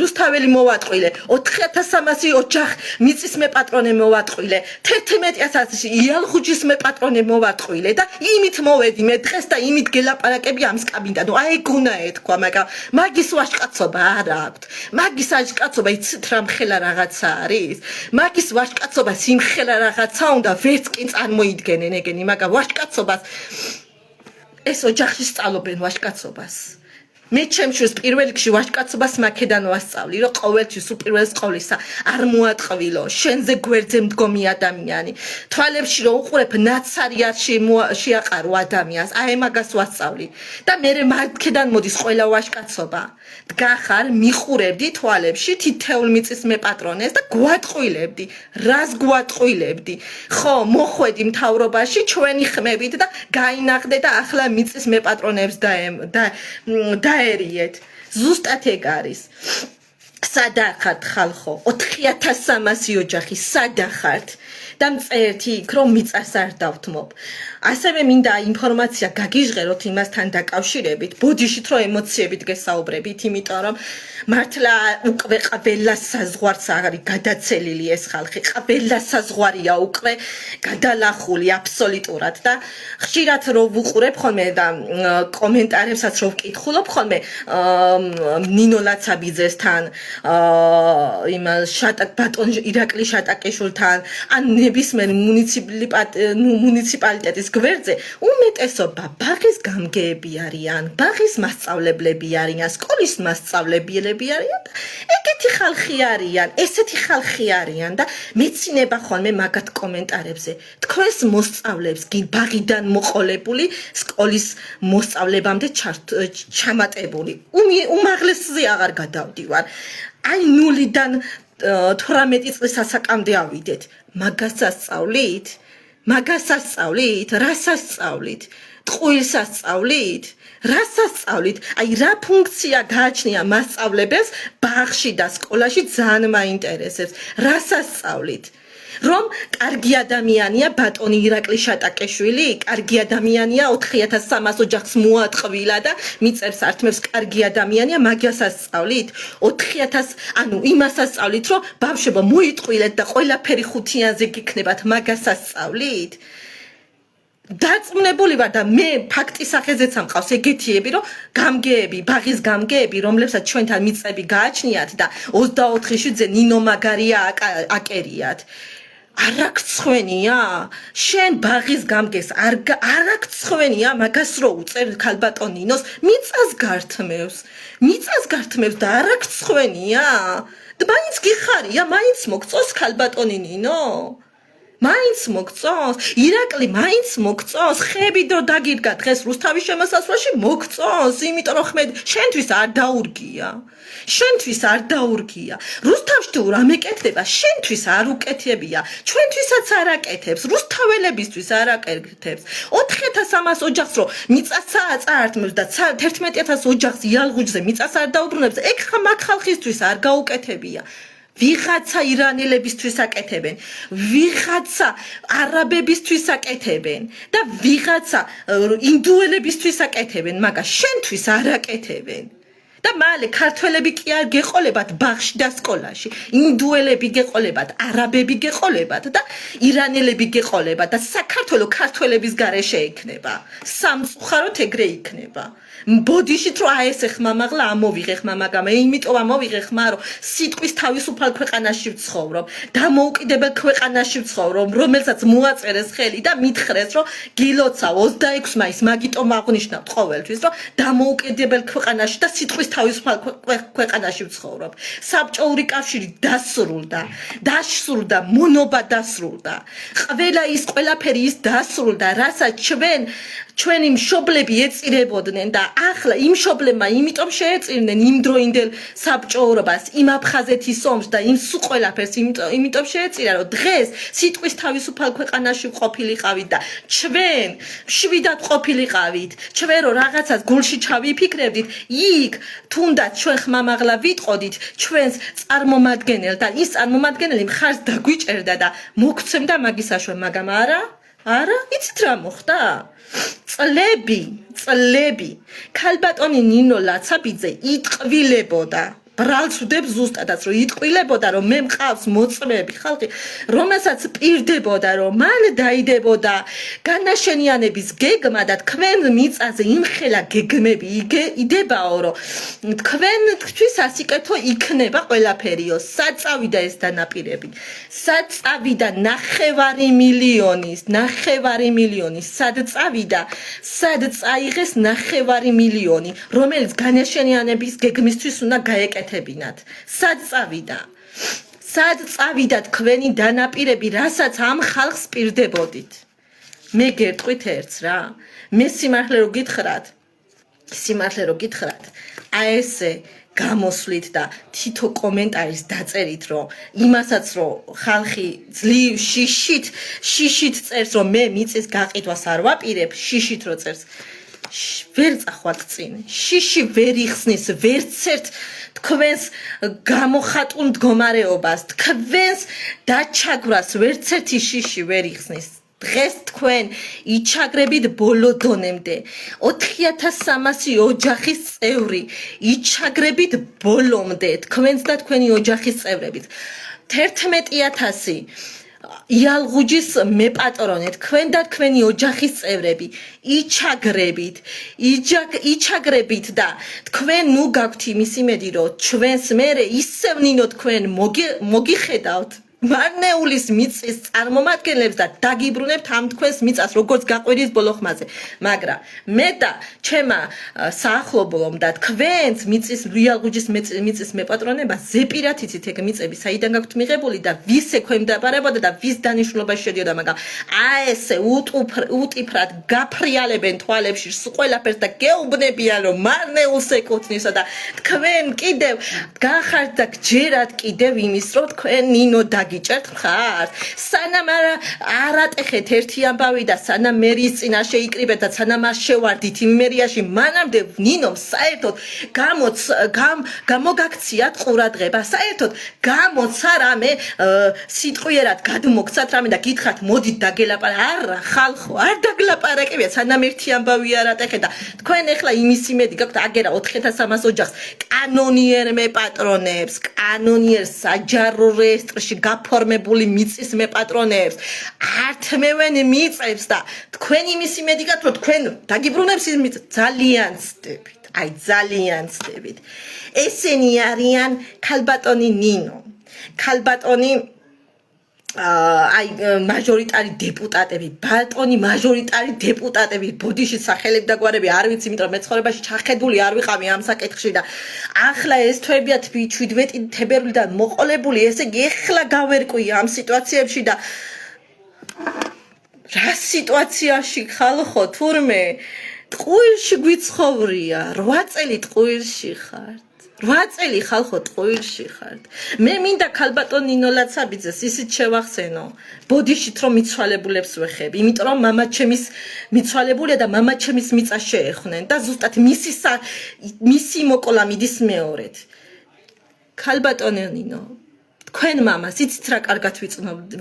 რუსთაველი მოვატყვილე 4300 ოჯახ მიწის მეპატრონე მოვატყვილე 11000 იალხუჯის მეპატრონე მოვატყვილე და იმით მოვედი მე დღეს და იმით გელაპარაკები ამ სკაბინდა ნუ აი გუნა ეთქვა მაგრამ მაგის ვაჟკაცობა არ აქვს მაგის ვაჟკაცობა იცით რა მხელა რაღაცა არის მაგის ვაჟკაცობა სიმხელა რაღაცა უნდა ვერც კი წარმოიდგენენ ეგენი მაგრამ ვაჟკაცობას ეს ოჯახში სწავლობენ ვაჟკაცობას მე ჩემთვის პირველ რიგში ვაჟკაცობას მაქედან ვასწავლი რომ ყოველთვის უპირველეს ყოვლისა არ მოატყვილო შენზე გვერდზე მდგომი ადამიანი თვალებში რომ უყურებ ნაცარი არ შეაყარო ადამიანს აი მაგას ვასწავლი და მე მაქედან მოდის ყველა ვაჟკაცობა დგახარ მიხურებდი თვალებში თითეულ მიწის მეპატრონეს და გვატყვილებდი რას გვატყვილებდი ხო მოხვედი მთავრობაში ჩვენი ხმებით და გაინახდე და ახლა მიწის მეპატრონებს დაერიეთ ზუსტად ეგ არის სადახართ ხალხო 4300 ოჯახი სადახართ და მწერთი იქ რომ მიწას არ დავთმობ ასევე მინდა ინფორმაცია გაგიჟღეროთ იმასთან დაკავშირებით ბოდიშით რომ ემოციებით გესაუბრებით იმიტომ რომ მართლა უკვე ყველა საზღვარს არის გადაცელილი ეს ხალხი ყველა საზღვარია უკვე გადალახული აბსოლუტურად და ხშირად რო ვუყურებ ხოლმე და კომენტარებსაც რო ვკითხულობ ხოლმე ნინო ლაცაბიძესთან იმ ბატონ ირაკლი შატაკიშვილთან ან ნებისმიერ მუნიციპალიტეტის გვერდზე უმეტესობა ბაღის გამგეები არიან ბაღის მასწავლებლები არიან სკოლის მასწავლებლები არიან და ეგეთი ხალხი არიან ესეთი ხალხი არიან და მეცინება ხოლმე მაგათ კომენტარებზე თქვენს მოსწავლებს კი ბაღიდან მოყოლებული სკოლის მოსწავლებამდე ჩამატებული უმაღლესზე აღარ გადავდივარ აი ნულიდან 18 წლის ასაკამდე ავიდეთ მაგას ასწავლით რას ასწავლით ტყუილს ასწავლით რას ასწავლით აი რა ფუნქცია გააჩნია მასწავლებელს ბაღში და სკოლაში ძალიან მაინტერესებს რას ასწავლით რომ კარგი ადამიანია ბატონი ირაკლი შატაკიშვილი კარგი ადამიანია 4300 ოჯახს მოატყვილა და მიწებს ართმევს კარგი ადამიანია მაგას ასწავლით 4000 ანუ იმას ასწავლით რომ ბავშვებო მოიტყვილეთ და ყველაფერი ხუთიანზე გიქნებათ მაგას ასწავლით დაწუნებული ვარ და მე ფაქტის სახეზეც ამყავს ეგეთიები რომ გამგეები ბაღის გამგეები რომლებსაც ჩვენთან მიწები გააჩნიათ და 24 შუძე ნინო მაგარია აკერიათ არაქცხვენია შენ ბაღის გამგეს არაქცხვენია მაგას რო უწერ ქალბატონინოს მიწას გართმევს და არაქცხვენია მაინც გიხარია მაინც მოგწოს ქალბატონინინო მაინც მოგწოს ირაკლი მაინც მოგწოს ხები დრო დაგირგა დღეს რუსთავის შემოსასვლელში მოგწოს იმიტომ რომ ხმედ შენთვის არ დაურგია რუსთავში თუ რამე კეთდება შენთვის არ უკეთებია ჩვენთვისაც არ აკეთებს რუსთაველებისთვის არ აკეთებს 4300 ოჯახს რო მიწას წაართმევს და 11000 ოჯახს იალღუჯზე მიწას არ დაუბრუნებს ეგ მაგ ხალხისთვის არ გაუკეთებია ვიღაცა ირანელებისთვის აკეთებენ, ვიღაცა არაბებისთვის აკეთებენ და ვიღაცა ინდუელებისთვის აკეთებენ, მაგრამ შენთვის არ აკეთებენ. და მალე ქართველები კი არ გეყოლებათ ბაღში და სკოლაში, ინდუელები გეყოლებათ, არაბები გეყოლებათ და ირანელები გეყოლებათ და საქართველო ქართველების გარეშე იქნება. სამწუხაროდ ეგრე იქნება. ბოდიშით რომ აი ეს ხმამაღლა ამოვიღე ხმამაგამ იმიტომ ამოვიღე ხმა რომ სიტყვის თავისუფალ ქვეყანაში ვცხოვრობ დამოუკიდებელ ქვეყანაში ვცხოვრობ რომელსაც მოაწერეს ხელი და მითხრეს რომ გილოცავ 26 მაისს მაგიტომ აღნიშნავთ ყოველთვის რომ დამოუკიდებელ ქვეყანაში და სიტყვის თავისუფალ ქვეყანაში ვცხოვრობ საბჭოური კავშირი დასრულდა მონობა დასრულდა ყველა ის ყველაფერი ის დასრულდა რასაც ჩვენი მშობლები ეწირებოდნენ და ახლა იმ მშობლებმა იმიტომ შეეწირნენ იმ დროინდელ საბჭოურობას იმ აფხაზეთის ომს და იმ სულ ყველაფერს იმიტომ შეეწირა რომ დღეს სიტყვის თავისუფალ ქვეყანაში ყოფილიყავით და ჩვენ მშვიდად ყოფილიყავით ჩვენ რომ რაღაცას გულში ჩავიფიქრებდით იქ თუნდაც ჩვენ ხმამაღლა ვიტყოდით ჩვენს წარმომადგენელ და ის წარმომადგენელი მხარს დაგვიჭერდა და მოგცემდა მაგისაშუალ მაგრამ არა იცით რა მოხდა წლები ქალბატონი ნინო ლაცაბიძე იტყვილებოდა ბრალს ვდებ ზუსტადაც რომ იტყვილებოდა რომ მე მყავს მოწმეები ხალხი რომელსაც პირდებოდა რომ მან დაიდებოდა განაშენიანების გეგმა და თქვენ მიწაზე იმხელა გეგმები იდებაო რომ თქვენთვის ასიკეთო იქნება ყველაფერიო საწავიდა ეს დანაპირები საწავიდა 9 მილიონის სად წავიდა სად წაიღეს 9 მილიონი რომელიც განაშენიანების გეგმისთვის უნდა გაეკეთებინათ სად წავიდა თქვენი დანაპირები რასაც ამ ხალხს პირდებოდით მე გეტყვით ერთს რა მე სიმართლე რო გითხრათ აი ესე გამოსვლით და თითო კომენტარის დაწერით რომ იმასაც რომ ხალხი ძლივ შიშით წერს რომ მე მიწის გაყიდვას არ ვაპირებ შიშით რო წერს ვერ წახვალთ წინ შიში ვერ იხსნის ვერცერთ თქვენს გამოხატულ მდგომარეობას თქვენს დაჩაგვრას ვერცერთი შიში ვერ იხსნის დღეს თქვენ იჩაგრებით ბოლო დონემდე 4300 ოჯახის წევრი იჩაგრებით ბოლომდე თქვენს და თქვენი ოჯახის წევრებით 11000 იალღუჯის მეპატრონე თქვენ და თქვენი ოჯახის წევრები იჩაგრებით და თქვენ ნუ გაქვთ იმის იმედი რომ ჩვენს მერე ისევ ნინო თქვენ მოგიხედავთ მარნეულის მიწის წარმომადგენლებს და დაგიბრუნებთ ამ თქვენს მიწას როგორც გაყვირის ბოლო ხმაზე მაგრამ მე და ჩემა საახლობლომ და თქვენს მიწის იალღუჯის მიწის მეპატრონება ზეპირად იცით ეგ მიწები საიდან გაქვთ მიღებული და ვის ექვემდებარებოდა და ვის დანიშნულობაში შედიოდა მაგრამ აი ესე უტიფრად გაფრიალებენ თვალებში ყველაფერს და გეუბნებიან რომ მარნეულს ეკუთვნისა და თქვენ კიდევ გახართ და გჯერათ კიდევ იმის რომ თქვენ ნინო გიჭერთ ხარ სანამ არატეხეთ ერთი ამბავი და სანამ მერის წინაშე იკრიბეთ და სანამ არ შევარდით იმერიაში მანამდე ნინომ საერთოდ გამოგაქციათ ყურადღება საერთოდ გამოცა რამე სიტყვიერად გადმოგცათ რამე და გითხრათ მოდით დაგელაპარაკეთ არა ხალხო არ დაგლაპარაკებია სანამ ერთი ამბავი არატეხეთ და თქვენ ეხლა იმის იმედი გაქვთ აგერა 4300 ოჯახს კანონიერ მეპატრონებს კანონიერ საჯარო რეესტრში ფორმებული მიწის მეპატრონეებს ართმევენ მიწებს და თქვენ იმის იმედი გაქვთ რომ თქვენ დაგიბრუნებს ის მიწა ძალიან ცდებით ესენი არიან ქალბატონი ნინო ქალბატონი აი მაჟორიტარი დეპუტატები, ბატონი მაჟორიტარი დეპუტატები, ბოდიში სახელები და გვარები არ ვიცი, იმიტომ რომ მეცხოვრებაში ჩახედული არ ვიყავი ამ საკითხში და ახლა ეს თვეებიათ 17 თებერვლიდან მოყოლებული, ესე იგი ეხლა გავერკვი ამ სიტუაციებში და რა სიტუაციაში ხალხო თურმე ტყუილში გვიცხოვრია 8 წელი ტყუილში ხართ 8 წელი ხალხო ტყუილში ხართ მე მინდა ქალბატონ ნინო ლაცაბიძეს ისიც შევახსენო ბოდიშით რომ მიცვალებულებს ვეხები იმიტომ რომ მამაჩემის მიცვალებულია და მამაჩემის მიწა შეეხნენ და ზუსტად მისი მოკოლა მიდის მეორედ ქალბატონო ნინო თქვენ მამას იცით რა კარგად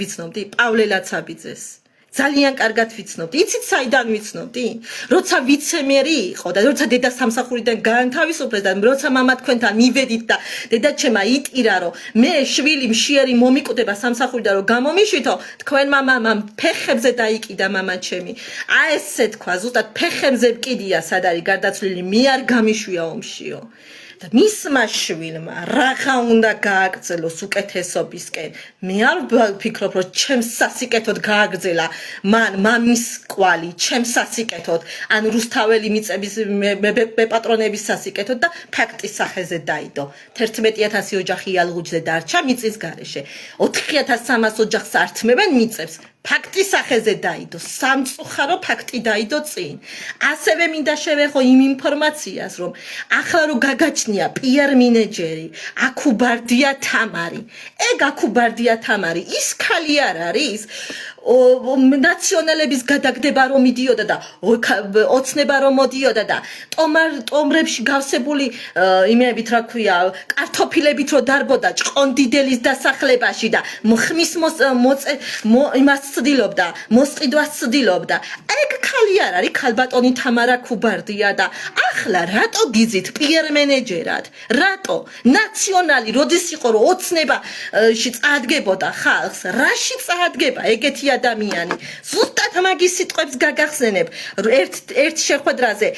ვიცნობდი პავლე ლაცაბიძეს ძალიან კარგად ვიცნობდი. იცით საიდან ვიცნობდი? როცა ვიცემერი იყო და როცა დედა სამსახურიდან გაანთავისუფლეს და როცა მამა თქვენთან მივედით და დედაჩემა იტირა რომ მე შვილი მშიერი მომიკვდება სამსახურიდან რომ გამომიშვითო, თქვენ მამამ ფეხებზე დაიკიდა მამაჩემი. აი ესე თქვა, ზუსტად ფეხებზე მკიდია სად არის გარდაცვლილი, მე არ გამიშვია ომშიო. და მისმა შვილმა რაღა უნდა გააგრძელოს უკეთესობისკენ. მე არ ვფიქრობ, რომ ჩემს სასიკეთოდ გააგრძელა მან მამის კვალი, ჩემს სასიკეთოდ, ან რუსთაველი მიწების მეპატრონების სასიკეთოდ და ფაქტის სახეზე დაიდო. 11000 ოჯახი ალღუჯზე დარჩა მიწის გარეშე. 4300 ოჯახს ართმევენ მიწებს. ფაქტის სახეზე დაიდო, სამწუხარო ფაქტი დაიდო წინ. ასევე მინდა შევეხო იმ ინფორმაციას, რომ ახლა რო გაგაჩნია პიარ მინეჯერი, აკუბარდია თამარი. ეგ აკუბარდია თამარი, ის ხალი არ არის? ნაციონალების გადაგდება რომ მიდიოდა და ოცნება რომ მოდიოდა და ტომრებში გავსებული იმებით რა ქვია კარტოფილებით რომ დარბოდა ჭყონდიდელის დასახლებაში და ხმის იმას ცდილობდა მოსყიდვას ცდილობდა ეგ ხალი არ არის ქალბატონი თამარა კუბარდია და ახლა რატო გიზით პიერ მენეჯერად რატო ნაციონალი როდის იყო რომ ოცნებაში წაადგებოდა ხალხს რაში წაადგება ეგეთი ადამიანი ზუსტად მაგის სიტყვებს გაგახსენებ ერთ შეხვედრაზე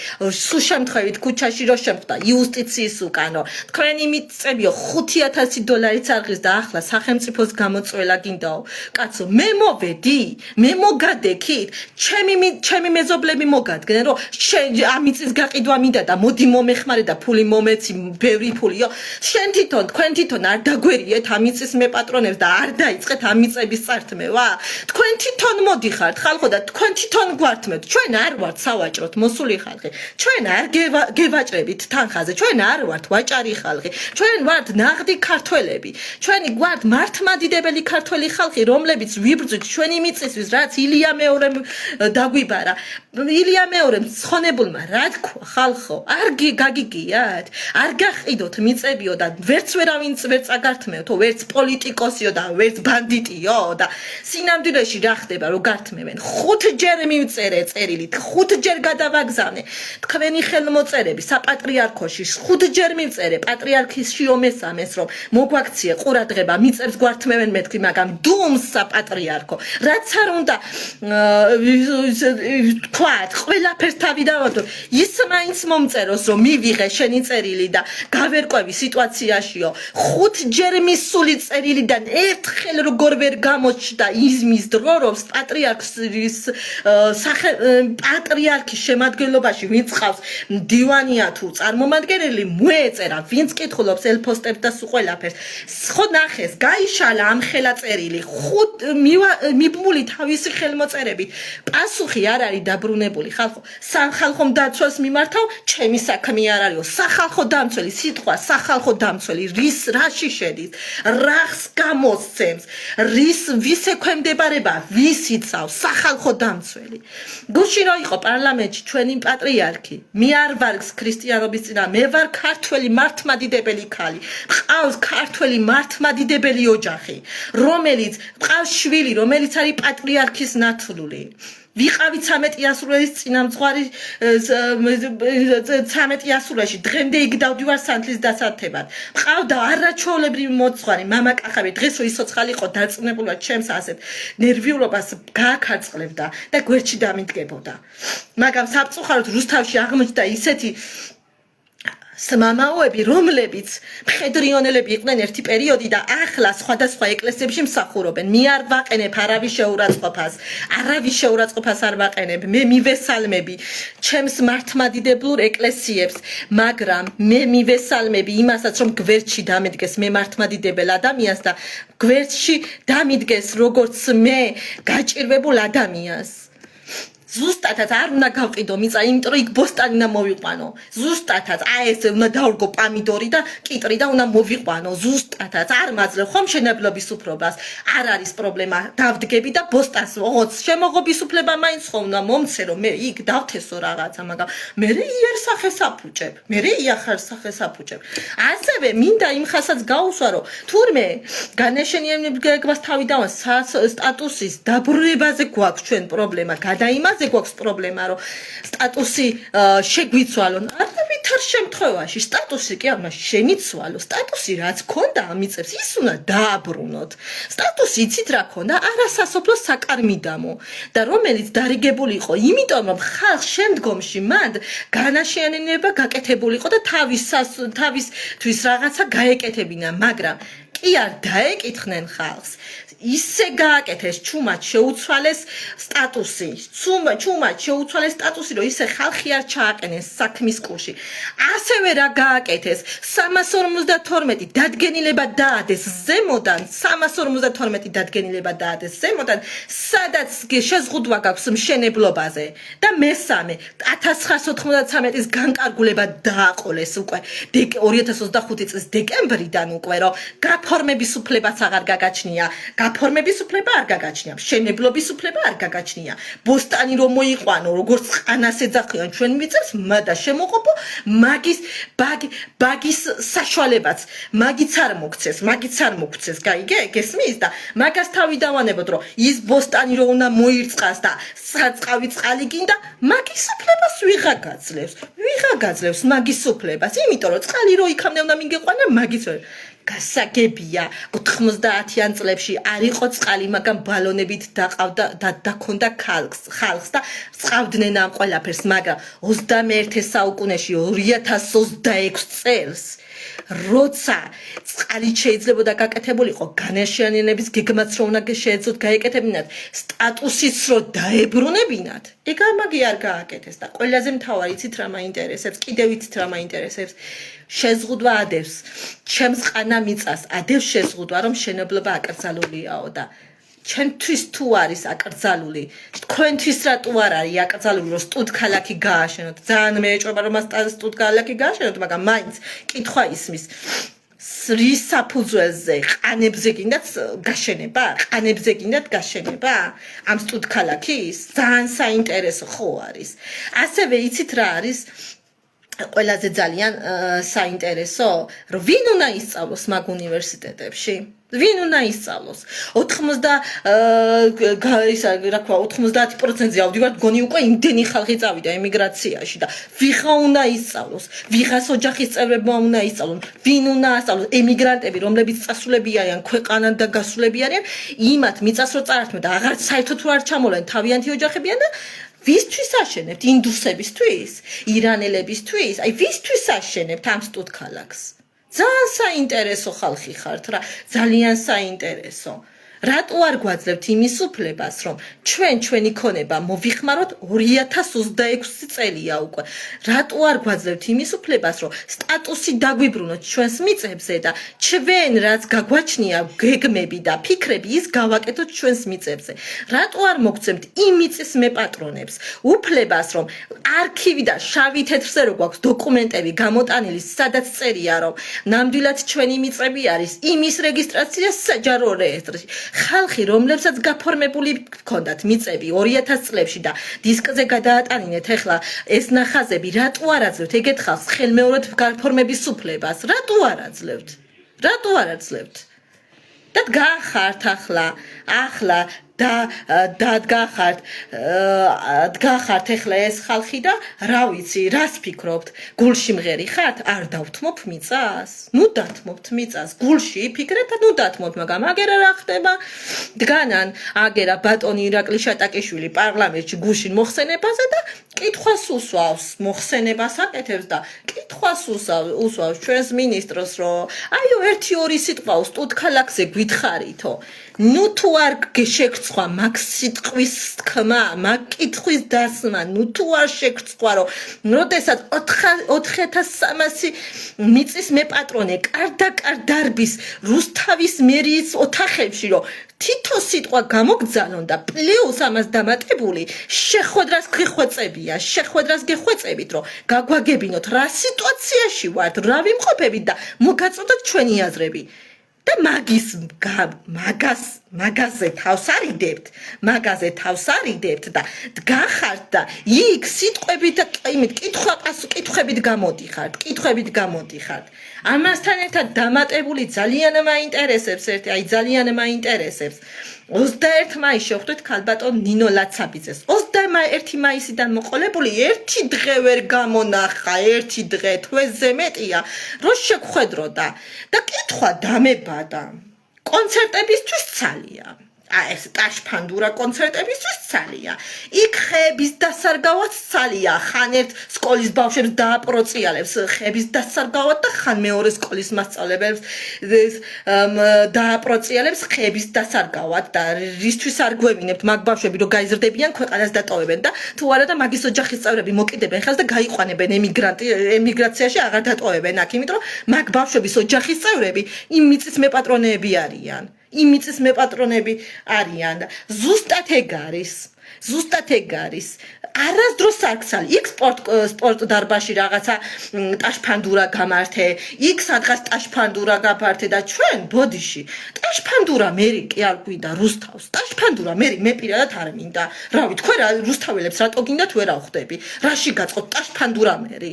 სულ შემთხვევით ქუჩაში რო შემხვდა იუსტიციის უკანო თქვენი მიწებიო $5000 არღის და ახლა სახელმწიფოს გამოწველა გინდაო კაცო მე მოვედი მე მოგადექით ჩემი მეზობლები მოგადგნენ რომ ამიწის გაყიდვა მინდა და მოდი მომეხმარე და ფული მომეცი ბევრი ფულიო შენ თვითონ თქვენ თვითონ არ დაგვერიეთ ამიწის მეპატრონებს და არ დაიწყეთ ამიწების წართმევა თქვენ თვითონ მოდიხართ ხალხო და თქვენ თვითონ გვართმევთ ჩვენ არ ვართ სავაჭროთ მოსული ხალხი ჩვენ არ გევაჭრებით თანხაზე ჩვენ არ ვართ ვაჭარი ხალხი ჩვენ ვართ ნაღდი ქართველები ჩვენი გვართ მართლმადიდებელი ქართველი ხალხი რომლებიც ვიბრძვით ჩვენი მიწისთვის რაც ილია მეორემ დაგვიბარა ილია მეორემ ცხონებულმა რა თქვა ხალხო არ გაგიგიათ არ გაყიდოთ მიწებიო და ვერც ვერავინც ვერ წაგართმევთო ვერც პოლიტიკოსიო და ვერც ბანდიტიო და სინამდვილეში რა ხდება რომ გართმევენ 5 ჯერ მივწერე წერილით 5 ჯერ გადავაგზავნე თქვენი ხელმოწერები საპატრიარქოში 5 ჯერ მივწერე პატრიარქის შიომესამეს რომ მოგვაქციე ყურადღება მიწებს გვართმევენ მეთქი მაგრამ დუმს საპატრიარქო რაც არ უნდა თქვათ ყველაფერს თავი დავადო ის მაინც მომწეროს რომ მივიღე შენი წერილი და გავერკვევი სიტუაციაშიო 5 ჯერ მისული წერილიდან ერთხელ როგორ ვერ გამოჩნდა იზმის დრო რომ პატრიარქის შემადგენლობაში ვინც ყავს მდივანია თუ წარმომადგენელი მოეწერა ვინც კითხულობს ელფოსტებს და სულ ყველაფერს ხო ნახეს გაიშალა ამ ხელა წერილი მიბმული თავისი ხელმოწერებით პასუხი არ არის დაბრუნებული ხალხო სახალხო დაცვას მიმართავ ჩემი საქმე არ არისო სახალხო დამცველი სიტყვა სახალხო დამცველი რაში შედის რახს გამოსცემს ვის ექვემდებარება ვის იცავს სახალხო დამცველი გუშინ რო იყო პარლამენტში ჩვენი პატრიარქი მე არ ვარ ქრისტიანობის წინა მე ვარ ქართველი მართლმადიდებელი ქალი მყავს ქართველი მართლმადიდებელი ოჯახი რომელიც მყავს შვილი რომელიც არის პატრიარქის ნათლული ვიყავი 13 ასრულის წინამძღვარი 13 ასრულში დღემდე იქ დავდივარ სანთლის დასათებად მყავდა არაჩვეულებრივი მოძღვარი მამა კახაბი დღეს რო ისოცხალი იყო დარწმუნებულად ჩემს ასეთ ნერვიულობას გააქარწყლებდა და გვერდში დამიდგებოდა მაგრამ საფწუხაროდ რუსთავში აღმოჩნდა ისეთი მამაოები, რომლებიც მხედრიონელები იყვნენ ერთი პერიოდი და ახლა სხვადასხვა ეკლესიებში მსახურობენ. მე არ ვაყენებ არავის შეურაცხყოფას, არავის შეურაცხყოფას არ ვაყენებ. მე მივესალმები ჩემს მართლმადიდებლურ ეკლესიებს, მაგრამ მე მივესალმები იმასაც, რომ გვერდში დამედგეს მე მართლმადიდებელ ადამიანს და გვერდში დამიდგეს როგორც მე გაჭირვებულ ადამიანს. ზუსტადაც არ უნდა გავყიდო მიწა, იმიტომ რომ იქ ბოსტანი უნდა მოვიყვანო. ზუსტადაც აი ეს უნდა დავრგო პამიდორი და კიტრი და უნდა მოვიყვანო. ზუსტადაც არ მაძლევ ხომ შენებლობის უფლებას. არ არის პრობლემა. დავდგები და ბოსტანს ოღონდ შემოღობის უფლება მაინც ხო უნდა მომცე რომ მე იქ დავთესო რაღაცა, მაგრამ მე იერ სახეს აფუჭებ. მე იახარ სახეს აფუჭებ. ასევე მინდა იმ ხასაც გაუსვა რომ თურმე განაშენიანებას თავი დავა სტატუსის დაბრუნებაზე გვაქვს ჩვენ პრობლემა. გადაიმას გვაქვს პრობლემა რომ სტატუსი შეგვიცვალონ არ ვითარ შემთხვევაში სტატუსი კი არ შემიცვალო სტატუსი რაც ქონდა ამიწებს ის უნდა დააბრუნოთ სტატუსი იცით რა ქონდა არასასოფლო საკარმიდამო და რომელიც დარიგებული იყო იმიტომ რომ ხალხ შემდგომში მანდ განაშენიანება გაკეთებული იყო და თავისთვის რაღაცა გაეკეთებინა მაგრამ კი არ დაეკითხნენ ხალხს ისე გააკეთეს ჩუმად შეუცვალეს სტატუსი ჩუმად შეუცვალეს სტატუსი რომ ისე ხალხი არ ჩააყენეს საქმის კურსში ასევე რა გააკეთეს 352 დადგენილება დაადეს ზემოდან 352 დადგენილება დაადეს ზემოდან სადაც შეზღუდვა გაქვს მშენებლობაზე და მესამე 1993 განკარგულება დააყოლეს უკვე 2025 წლის დეკემბრიდან უკვე რომ გაფორმების უფლებაც აღარ გაგაჩნია ფორმების უფლება არ გაგაჩნია, მშენებლობის უფლება არ გაგაჩნია. ბოსტანი რომ მოიყვანო, როგორც ყანას ეძახიან ჩვენ მიწებს, და შემოყოფო ბაგის საშუალებაც, მაგიც არ მოგცეს, გაიგე? გესმის და მაგას თავი დავანებოთ, რომ ის ბოსტანი რომ უნდა მოირწყას და საწყავი წყალი გინდა, მაგის უფლებას ვიღა გაძლევს მაგის უფლებას, იმიტომ რომ წყალი რო იქამდე უნდა მიგეყვანა, მაგის გასაგებია 90-იან წლებში არ იყო წყალი, მაგრამ ბალონებით დაქონდა ხალხს და წყავდნენ ამ ყველაფერს, მაგრამ 21 საუკუნეში 2026 წელს როცა წყალი შეიძლებოდა გაკეთებულიყო განაშენიანების გეგმაც რო უნდა შეეძლოთ გაეკეთებინათ სტატუსიც რო დაებრუნებინათ ეგ ამაგი არ გააკეთეს და ყველაზე მთავარი იცით რა მაინტერესებს კიდევ იცით რა მაინტერესებს შეზღუდვა ადევს ჩემს ყანა მიწას ადევს შეზღუდვა რომ შენებლობა აკრძალულიაო და ჩემთვის თუ არის აკრძალული თქვენთვის რატო არ არის აკრძალული რომ სტუდ ქალაქი გააშენოთ ძალიან მეეჭვება რომ სტუდ ქალაქი გააშენოთ მაგრამ მაინც კითხვა ისმის რის საფუძველზე ყანებზე გინდათ გაშენება ამ სტუდ ქალაქის ძალიან საინტერესო ხო არის ასევე იცით რა არის ყველაზე ძალიან საინტერესო რომ ვინ უნდა ისწავლოს მაგ უნივერსიტეტებში ვინ უნდა ისწავლოს 90%-ზე ავდივართ გონი უკვე იმდენი ხალხი წავიდა ემიგრაციაში და ვიღა უნდა ისწავლოს ვიღას ოჯახის წევრებმა უნდა ისწავლონ ვინ უნდა ასწავლოს ემიგრანტები რომლებიც წასულები არიან ქვეყანად და გასულები არიან იმათ მიწას რო წაართმევთ და აღარ საერთოდ არ ჩამოვლენ თავიანთი ოჯახებიან და ვისთვის აშენებთ ინდუსებისთვის ირანელებისთვის აი ვისთვის აშენებთ ამ სტუდ ქალაქს ძალიან საინტერესო ხალხი ხართ რა ძალიან საინტერესო რატო არ გვაძლევთ იმის უფლებას რომ ჩვენი ქონება მოვიხმაროთ 2026 წელია უკვე რატო არ გვაძლევთ იმის უფლებას რომ სტატუსი დაგვიბრუნოთ ჩვენს მიწებზე და ჩვენ რაც გაგვაჩნია გეგმები და ფიქრები ის გავაკეთოთ ჩვენს მიწებზე რატო არ მოგცემთ იმ მიწის მეპატრონებს უფლებას რომ არქივი და შავი თეთრზე რო გვაქვს დოკუმენტები გამოტანილი სადაც წერია რომ ნამდვილად ჩვენი მიწები არის იმის რეგისტრაცია საჯარო რეესტრში ხალხი რომლებსაც გაფორმებული ჰქონდათ მიწები 2000 წლებში და დისკზე გადაატანინეთ ახლა ეს ნახაზები რატო არ აძლევთ ეგეთ ხალხს ხელმეორედ გაფორმების უფლებას რატო არ აძლევთ და გახართ ახლა დგახართ ეხლა ეს ხალხი და რა ვიცი, რას ფიქრობთ? გულში მღერი ხართ? არ დავთმობთ მიწას? ნუ დათმობთ მიწას. გულში იფიქრეთ და ნუ დათმობთ, მაგრამ აგერა რა ხდება? დგანან აგერა ბატონი ირაკლი შატაკიშვილი პარლამენტში გუშინ მოხსენებაზე და კითხვას უსვავს, მოხსენებას აკეთებს და კითხვას უსვავს ჩვენს მინისტრს, რომ აიო 1-2 სიტყვა უსტუდ ქალაქზე გითხარითო. ნუ თუ არ შეგრცხვა მაგ სიტყვის თქმა, მაგ კითხვის დასმა, ნუ თუ არ შეგრცხვა, რომ როდესაც 4300 მიწის მეპატრონე კარდაკარ დარბის რუსთავის მერიის ოთახებში, რომ თითო სიტყვა გამოგძალონ და პლუს ამას დამატებული შეხვედრას გეხვეწებია, შეხვედრას გეხვეწებით, რომ გაგვაგებინოთ რა სიტუაციაში ვართ, რა ვიმყოფებით და მოგაწოდოთ ჩვენი აზრები. და მაგაზე თავს არიდებთ და დგახართ და იქ სიტყვებით და კითხვებით გამოდიხართ. ამასთან ერთად დამატებული ძალიან მაინტერესებს 21 მაისს შეხვდით ქალბატონ ნინო ლაცაბიძეს. 21 მაისიდან მოყოლებული ერთი დღე ვერ გამონახა, ერთი დღე თვეზე მეტია, რომ შეგხვედროდა და კითხვა დამებადა. კონცერტებისთვის ცალია. ეს ტაშფანდურა კონცერტებისთვის ცალია. იქ ხეების დასარგავად ცალია. ხან ერთ სკოლის ბავშვებს დააპროციალებს ხეების დასარგავად და ხან მეორე სკოლის მასწავლებელს დააპროციალებს ხეების დასარგავად და რისთვის არ გვევინებთ მაგ ბავშვები რომ გაიზრდებიან ქვეყანას დატოვებენ და თუ არა და მაგის ოჯახის წევრები მოკიდებენ ხელს და გაიყვანებენ ემიგრაციაში აღარ დატოვებენ აქ, იმიტომ რომ მაგ ბავშვების ოჯახის წევრები იმ მიწის მეპატრონეები არიან. იმიწის მეპატრონები არიან და ზუსტად ეგ არის. არასდროს არქცალი. იქ სპორტ დარბაზში რაღაცა ტაშფანდურა გამართე, იქ სადღაც ტაშფანდურა გამართე და ჩვენ ბოდიში ტაშფანდურა მერი კი არ გვინდა რუსთავს. ტაშფანდურა მე პირადად არ მინდა. რავი, თქვენ რუსთაველებს რატო გინდათ ვერ ავხვდები? რაში გაწყოთ ტაშფანდურა მერი?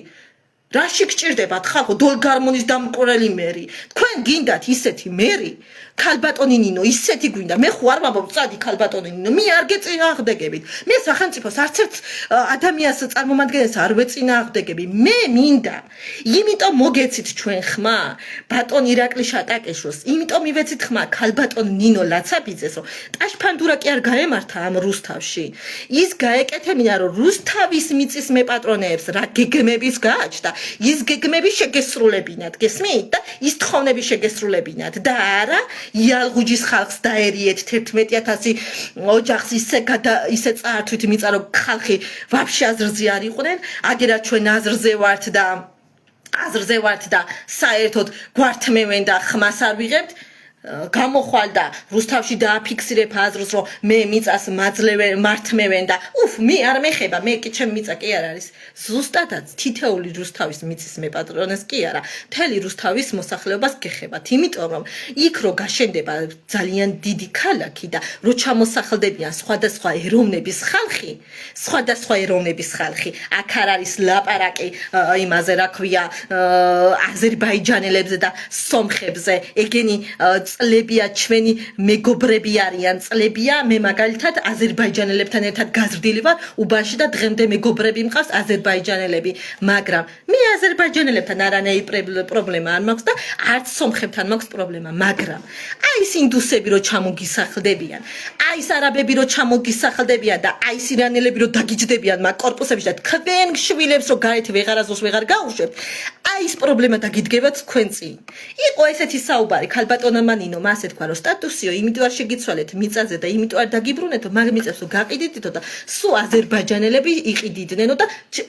რაში გჭირდებათ ხალხო დოლგარმონის დამკვრელი მერი? თქვენ გინდათ ისეთი მერი? ქალბატონი ნინო ისეთი გვინდა. მე ხო არ ვამბობ წადი ქალბატონი ნინო, მე არ გეწინააღმდეგებით. მე სახელმწიფოს არც ერთ ადამიანს წარმომადგენელს არ ვეწინააღმდეგები. მე მინდა. იმიტომ მოგეცით ჩვენ ხმა ბატონ ირაკლი შატაკიშვილს, იმიტომ მივეცით ხმა ქალბატონ ნინო ლაცაბიძეს, რომ ტაშფანდურა კი არ გაემართა ამ რუსთავში. ის გაეკეთებინა, რომ რუსთავის მიწის მეპატრონეებს რა გეგმების გააჩნდა, ის გეგმები შეგესრულებინათ, გესმით? და ის თხოვნები შეგესრულებინათ და არა იალღუჯის ხალხს დაერიეთ 11000 ოჯახს ისე წაართვით მიწა რომ ხალხი ვაფშე აზრზე არ იყვნენ, აგერა ჩვენ აზრზე ვართ და საერთოდ გვართმევენ და ხმას არ ვიღებთ. გამოხვალ და რუსთავში დააფიქსირებ აზრს, რომ მე მიწას მართმევენ და მე არ მეხება, მე კი ჩემ მიწა კი არ არის. ზუსტადაც თითეული რუსთავის მიწის მეპატრონეს კი არა, მთელი რუსთავის მოსახლეობას გეხებათ, იმიტომ რომ იქ რო გაშენდება ძალიან დიდი ქალაქი და რო ჩამოსახლდებიან სხვადასხვა ეროვნების ხალხი, აქ არ არის ლაპარაკი იმაზე რა ქვია აზერბაიჯანელებზე და სომხებზე, ეგენი წლებია ჩვენი მეგობრები არიან, წლებია მე მაგალითად აზერბაიჯანელებთან ერთად გაზრდილი ვარ უბანში და დღემდე მეგობრები მყავს აზერბაიჯანელები, მაგრამ მე აზერბაიჯანელებთან არანაირი პრობლემა არ მაქვს და არც სომხებთან მაქვს პრობლემა, მაგრამ აი ეს ინდუსები რო ჩამოგისახლდებიან, აი ეს არაბები რო ჩამოგისახლდებიან და აი ეს ირანელები რო დაგიჯდებიან მაგ კორპუსებში და თქვენ შვილებს რო გარეთ ვეღარასდროს ვეღარ გაუშვებთ, აი ეს პრობლემა დაგიდგებათ თქვენ წინ. იყო ესეთი საუბარი ქალბატონმა ნინომ ასე თქვა რომ სტატუსიო იმიტომ არ შეგიცვალეთ მიწაზე და იმიტომ არ დაგიბრუნეთო, მაგ მიწებს გაყიდიდითო და სულ აზერბაიჯანელები იყიდიდნენ და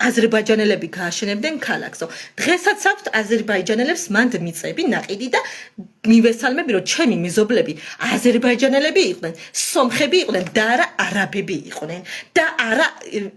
აზერბაიჯანელები გააშენებდნენ ქალაქსო. დღესაც აქვთ აზერბაიჯანელებს მანდ მიწები ნაყიდი და მივესალმები რომ ჩემი მეზობლები აზერბაიჯანელები იყვნენ, სომხები იყვნენ და არა არაბები იყვნენ და არა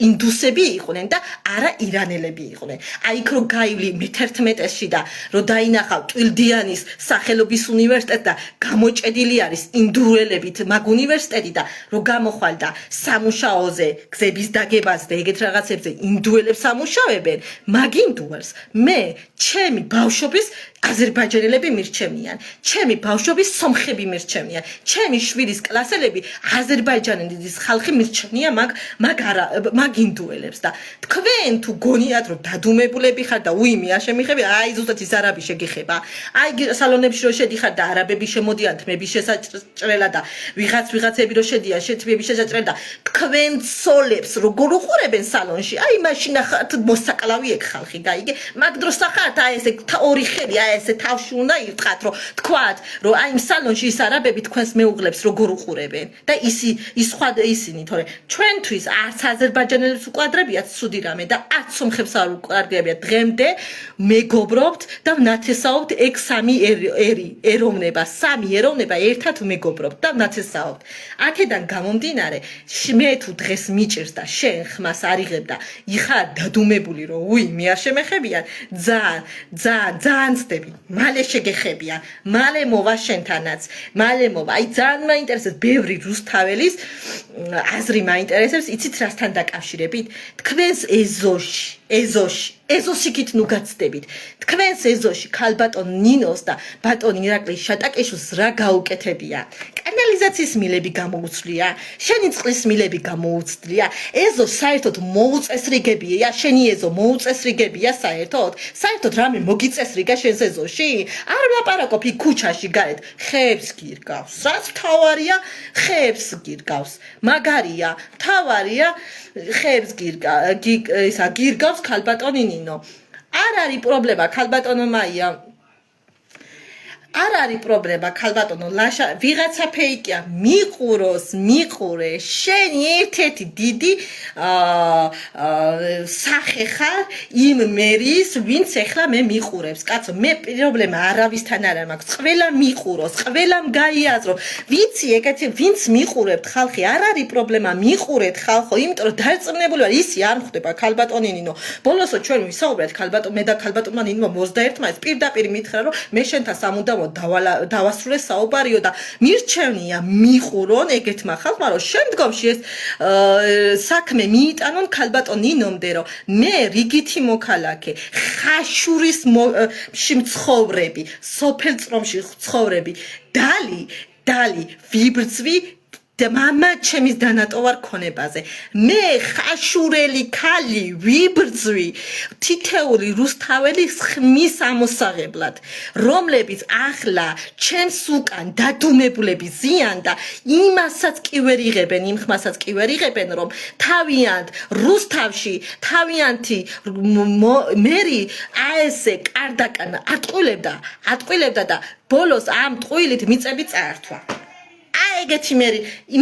ინდუსები იყვნენ და არა ირანელები იყვნენ. აი იქ რო გაივლი მე 11-ში და რო დაინახავ ტვილდიანის სახელობის უნივერსიტეტს და გამოჭედილი არის ინდურელებით მაგ უნივერსიტეტი და რო გამოხვალდა სამუშაოზე გზების დაგებაზე და ეგეთ რაღაცებზე ინდუელებს ამუშავებენ მაგ ინდუელს მე ჩემი ბავშვობის აზერბაიჯანელები მირჩევნიან ჩემი ბავშვობის სომხები მირჩევნიან ჩემი შვილის კლასელები აზერბაიჯანის ხალხი მირჩევნია მაგ ინდუელებს და თქვენ თუ გონიათ რომ დადუმებულები ხარ და უიმი არ შემიხები აი ზუსტად ის არაბი შეგეხება აი სალონებში რო შედიხარ და არაბები შემოდიან თმები შესაჭრელა და ვიღაცები რო შედიან შეთმები შესაჭრელა და თქვენ ცოლებს როგორ უყურებენ სალონში აი მაშინ ახათ მოსაკლავი ეგ ხალხი გაიგე მაგ დროს ახათ აი ესე ორი ხელი აი ესე თავში უნდა ირტყათ რომ თქვათ რომ აი იმ სალონში ის არაბები თქვენს მეუღლებს როგორ უყურებენ და ის სხვა ისინი თორე ჩვენთვის არც აზერბაიჯანელებს უყადრებიათ ცუდი რამე და არც სომხებს არ უყადრებიათ დღემდე მეგობრობთ და ვნათესაობთ ეგ სამი ეროვნება ერთად მეგობრობთ და ვნათესაობთ აქედან გამომდინარე მე თუ დღეს მიჭირს და შენ ხმას არიღებ და იხარ დადუმებული რომ უიმი არ შემეხებიან ძალიან ცდები მალე შეგეხებიან მალე მოვა შენთანაც მალე მოვა აი ძალიან მაინტერესებს ბევრი რუსთაველის აზრი მაინტერესებს იცით რასთან დაკავშირებით თქვენს ეზოშიკით ნუ გაცდებით თქვენს ეზოში ქალბატონ ნინოს და ბატონ ირაკლი შატაკეშვილს რა გაუკეთებია კანალიზაციის მილები გამოუცვლია შენი წყლის მილები გამოუცვლია ეზო საერთოდ მოუწესრიგებია შენი ეზო მოუწესრიგებია საერთოდ რამე მოგიწესრიგა შენს ეზოში არ ლაპარაკობ იქ ქუჩაში გარეთ ხეებს გირგავს რაც თავარია ხეებს გირგავს მაგარია თავარია ხეებს გირგავს ქალბატონი ნინო არ არის პრობლემა ქალბატონო მაია არ არის პრობლემა ქალბატონო ლაშა ვიღაცა ფეიკია მიყურე შენი ერთ-ერთი დიდი სახე ხარ იმ მერის ვინც ეხლა მე მიყურებს კაცო მე პრობლემა არავისთან არ მაქვს ყველა მიყუროს ყველამ გაიაზრო ვიცი ეგეთი ვინც მიყურებთ ხალხი არ არის პრობლემა მიყურეთ ხალხო იმიტომ რომ დარწმუნებული ვარ ისი არ მხვდება ქალბატონი ნინო ბოლოსო ჩვენ ვისაუბრეთ მე და ქალბატონმა ნინო 21-მა ეს პირდაპირ მითხრა რომ მე შენთან სამუდამოდ დავასრულე საუბარიო და მირჩევნია მიყურონ ეგეთმა ხალხმა რომ შემდგომში ეს საქმე მიიტანონ ქალბატონ ნინომდე რომ მე რიგითი მოქალაქე ხაშურის მცხოვრები სოფელწრომში მცხოვრები დალი ვიბრძვი და მამა ჩემის დანატოვარ ქონებაზე მე ხაშურელი ქალი ვიბრძვი თითეული რუსთაველის ხმის ამოსაღებლად რომლებიც ახლა ჩემს უკან დადუმებულები ზიან და იმასაც კი ვერ იღებენ იმ ხმასაც კი ვერ იღებენ რომ თავიანთ რუსთავში თავიანთი მერი აესე კარდაკან ატყუილებდა და ბოლოს ამ ტყუილით მიწები წაართვა ეგეთი მე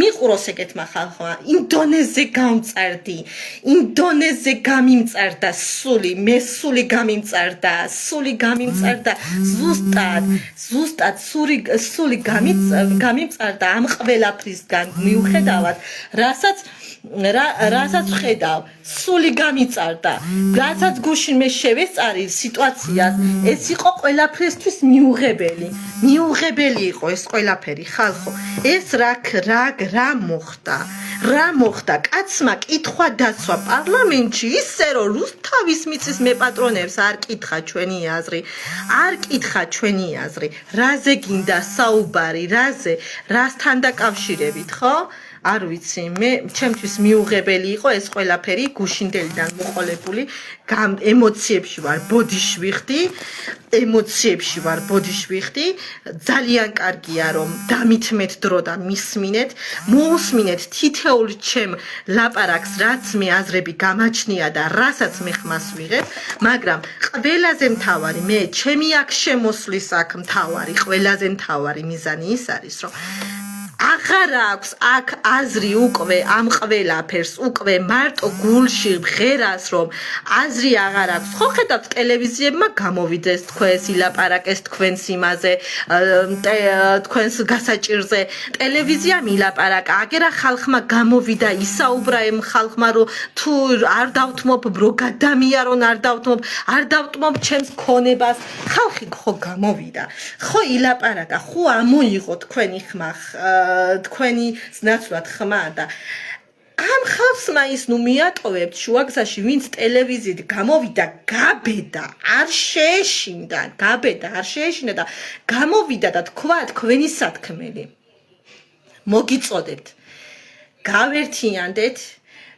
მიყუროს ეგეთმა ხალხმა ინდონეზზე გამიმწარდა სული გამიმწარდა ზუსტად სული გამიმწარდა ამ ყველაფრისგან მიუხედავად რასაც ხედავ სული გამიწარდა რასაც გუშინ მე შევეწარი სიტუაციას ეს იყო ყველაფრისთვის მიუღებელი იყო ეს ყველაფერი ხალხო ეს რა მოხდა კაცმა კითხვა დაცვა პარლამენტში ისე რომ რუსთავის მიწის მეპატრონეებს არ კითხა ჩვენი აზრი რაზე გინდა საუბარი რასთან დაკავშირებით ხო არ ვიცი მე ჩემთვის მიუღებელი იყო ეს ყველაფერი გუშინდელიდან მოყოლებული ემოციებში ვარ ბოდიში ძალიან კარგია რომ დამითმეთ დრო და მოусმინეთ თითეულ ჩემ ლაპარაკს რაც მე აზრები გამაჩნია და რასაც მე ხმას ვიღებ მაგრამ ყველაზე მთავარი მე ჩემი აქ შემოსვლის აქ მთავარი ყველაზე მთავარი მიზანი ის არის რომ აღარ აქვს აქ აზრი უკვე ამ ყველაფერს უკვე მარტო გულში ღერას რომ აზრი აღარ აქვს ხო ხედავთ ტელევიზიებმა გამოვიდეს თქვენს ილაპარაკეს თქვენს იმაზე თქვენს გასაჭირზე ტელევიზიამ ილაპარაკა აგერა ხალხმა გამოვიდა ისაუბრა იმ ხალხმა რომ თუ არ დავთმობ რო გადამიარონ არ დავთმობ ჩემს ქონებას ხალხი ხო გამოვიდა ხო ილაპარაკა ხო ამოიღო თქვენი ხმა თქვენი ნაცვლად ხმა და ამ ხალხს მაინც ნუ მიატოვებთ შუაგზაში ვინც ტელევიზიით გამოვიდა გაბედა არ შეეშინდა და გამოვიდა და თქვა თქვენი სათქმელი მოგიწოდებთ გავერთიანდეთ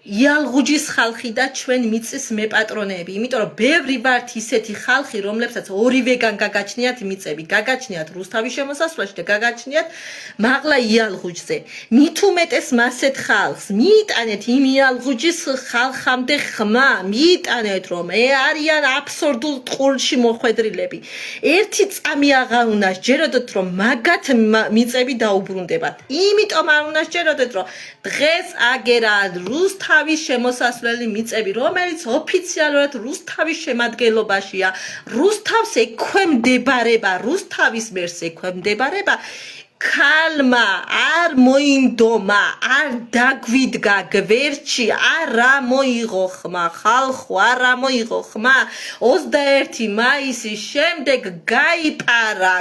იალღუჯის ხალხი და ჩვენ მიწის მეპატრონეები იმიტომ რომ ბევრი ვართ ისეთი ხალხი რომლებსაც ორივეგან გაგაჩნიათ მიწები გაგაჩნიათ რუსთავის შემოსასვლელში და გაგაჩნიათ მაღლა იალღუჯზე მით უმეტეს მასეთ ხალხს მიიტანეთ იმ იალღუჯის ხალხამდე ხმა მიიტანეთ რომ არიან აბსურდულ ტყურში მოხვედრილები ერთი წამი აღარ უნდა სჯეროდეთ რომ მაგათ მიწები დაუბრუნდებათ იმიტომ არ უნდა სჯეროდეთ რომ დღეს აგერა რუსთავის შემოსასვლელი მიწები რომელიც ოფიციალურად რუსთავის შემადგენლობაშია რუსთავს ექვემდებარება რუსთავის მერს ექვემდებარება ქალმა არ მოინდომა არ დაგვიდგა გვერდში არა მოიღო ხმა ხალხო არა მოიღო ხმა 21 მაისის შემდეგ გაიპარა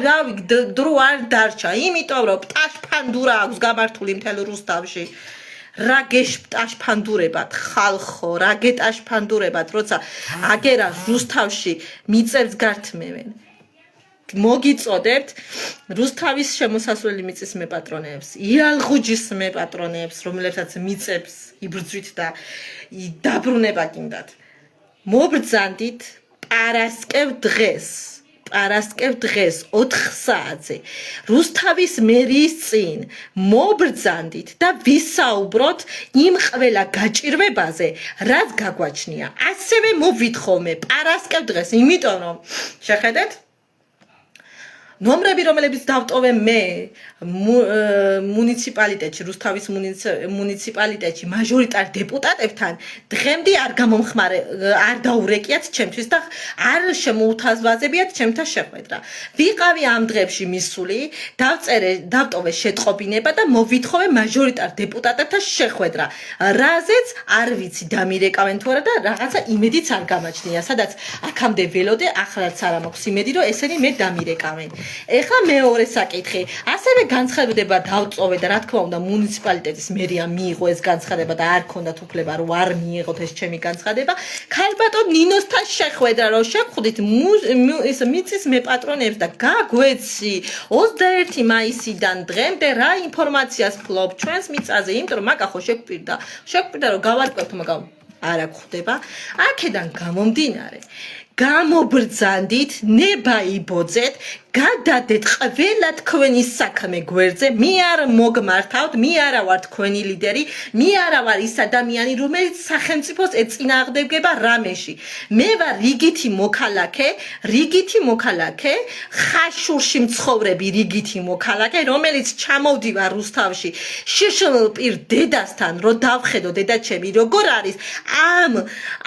რავი დრო არ დარჩა იმიტომ რომ პტაშფანდურა აქვს გამართული მთელ რუსთავში რა გეშპტაშფანდურებად ხალხო რა გეტაშფანდურებად როცა აგერა რუსთავში მიწებს გართმევენ მოგიწოდებთ რუსთავის შემოსასვლელი მიწის მეპატრონეებს იალღუჯის მეპატრონეებს რომლებსაც მიწებს იბრძვით და დაბრუნება გინდათ მობრძანდით პარასკევ დღეს 4 საათზე რუსთავის მერიის წინ მობრძანდით და ვისაუბროთ იმ ყველა გაჭირვებაზე რაც გაგვაჩნია ასევე მოვითხოვე პარასკევ დღეს იმიტომ რომ შეხედეთ ნომრები რომლებიც დავტოვე მე მუნიციპალიტეტში რუსთავის მუნიციპალიტეტში მაჟორიტარ დეპუტატებთან დღემდე არ გამომხმარე არ დაურეკიათ ჩემთვის და არ შემოუთავაზებიათ ჩემთან შეხვედრა ვიყავი ამ დღეებში მისული დავტოვე შეტყობინება და მოვითხოვე მაჟორიტარ დეპუტატებთან შეხვედრა რაზეც არ ვიცი დამირეკავენ თუ არა და რაღაცა იმედიც არ გამაჩნია სადაც აქამდე ველოდე ახლაც არ მაქვს იმედი რომ ესენი მე დამირეკავენ ეხლა მეორე საკითხი ასევე განცხადება დავწოვე და რა თქმა უნდა მუნიციპალიტეტის მერია მიიღო ეს განცხადება და არ ქონდათ უფლება რომ არ მიიღოთ ეს ჩემი განცხადება ქალბატონ ნინოსთან შეხვედრა რომ შევხვდით ეს მიწის მეპატრონეებს და გაგვეცი 21 მაისიდან დღემდე რა ინფორმაციას ფლობ ჩვენს მიწაზე იმიტომ რომ მაგა ხო შეგვპირდა რომ გავარკვევთ მაგრამ არ გხვდება აქედან გამომდინარე გამობრძანდით ნება იბოძეთ გადადეთ ყველა თქვენი საქმე გვერდზე მე არ მოგმართავთ მე არა ვარ თქვენი ლიდერი მე არა ვარ ის ადამიანი რომელიც სახელმწიფოს ეწინააღმდეგება რამეში მე ვარ რიგითი მოქალაქე ხაშურში მცხოვრები რიგითი მოქალაქე რომელიც ჩამოვდივა რუსთავში შიშლპირ დედასთან რომ დავხედო დედაჩემი როგორ არის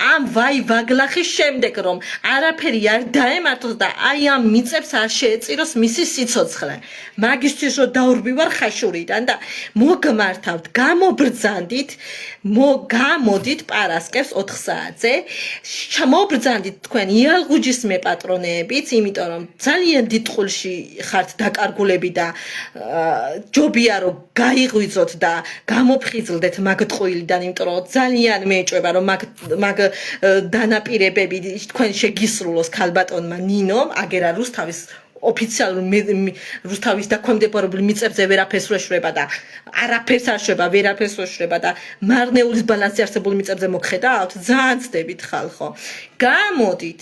ამ ვაგლახის შემდეგ რომ არაფერი არ დაემართოს და აი ამ მიწებს არ შეეწიროს მისი სიცოცხლე მაგისტრის რომ დაურბივარ ხაშურიდან და მოგმართავთ გამობრძანდით გამოდით პარასკევს 4 საათზე მობრძანდით თქვენ იალღუჯის მეპატრონეებიც იმიტომ რომ ძალიან დიდ ყულში ხართ დაკარგულები და ჯობია რომ გაიღვიძოთ და გამოფხიზლდეთ მაგ ტყუილიდან იმიტომ რომ ძალიან მეეჭვება რომ მაგ დანაპირებები თქვენ შეგისრულოს ქალბატონმა ნინომ აგერა რუსთავის ოფიციალურ რუსთავის დაქვემდებარებულ მიწებზე ვერაფერს შეშრება და არაფერს არ შეება ვერაფერს შეშრება და მარნეულის ბალანსი არსებულ მიწებზე მოგხედავთ ძალიან ცდებით ხალხო გამოდით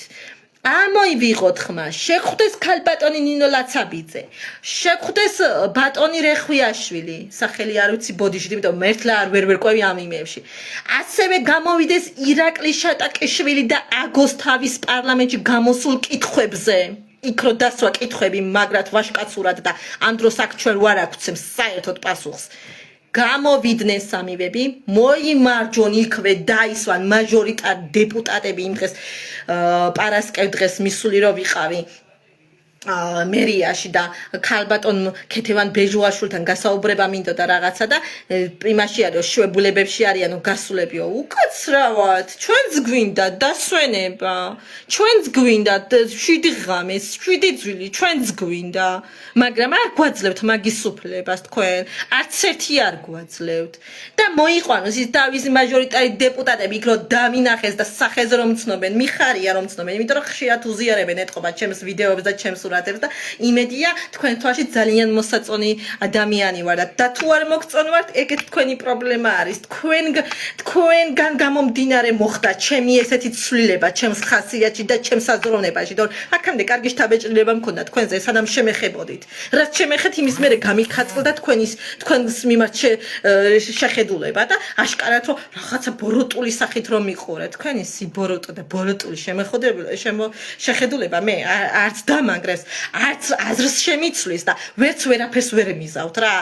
ამოივიღოთ ხმა შეხვდეს ქალბატონი ნინო ლაცაბიძე შეხვდეს ბატონი რეხვიაშვილი სახელი არ ვიცი ბოდიში იმიტომ მერტლა არ ვერ ყვევი ამ იმებში ასევე გამოვიდეს ირაკლი შატაკიშვილი და აგოსთავის პარლამენტში გამოსულ კითხვებზე იქ რო დასვა კითხვები მაგრად ვაშკაცურად და ამ დროს აქ ჩვენ ვარ აგვცემს საერთოდ პასუხს გამოვიდნენ სამივები მოიმარჯონ იქვე დაისვან მაჟორიტარ დეპუტატები იმ დღეს პარასკევ დღეს მისული რო ვიყავი მერიაში და ქალბატონ ქეთევან ბეჟუაშვილთან გასაუბრება მინდოდა რაღაცა და იმაში არის შვებულებებში არიანო გასულებიო უკაცრავად ჩვენც გვინდა დასვენება ჩვენც გვინდა 7 ღამეს 7 ძვილი ჩვენც გვინდა მაგრამ არ გვაძლევთ მაგის უფლებას თქვენ არც ერთი არ გვაძლევთ და მოიყვანოს ის თავისი მაჟორიტარი დეპუტატები იქ რომ დამინახეს და სახეზე რომ ცნობენ მიხარია რომ ცნობენ იმიტომ რომ ხშირად უზიარებენ ეთყობა ჩემს ვიდეოებს და ჩემს და იმედია თქვენ თვალში ძალიან მოსაწონი ადამიანი ვარ და თუ არ მოგწონვართ ეგეთ თქვენი პრობლემა არის თქვენგან გამომდინარე მოხდა ჩემი ესეთი ცვლილება ჩემს ხასიათში და ჩემს აზროვნებაში და აქამდე კარგი შთაბეჭდილება მქონდა თქვენზე სანამ შემეხებოდით რაც შემეხეთ იმის მერე გამიქაწყლდა თქვენს მიმართ შეხედულება და აშკარად რომ რაღაცა ბოროტული სახით რომ მიყურეთ თქვენი სიბოროტო და ბოროტული შეხედულება მე არც დამანგრეს არც აზრს შემიცვლის და ვერაფერს ვერ მიზავთ რა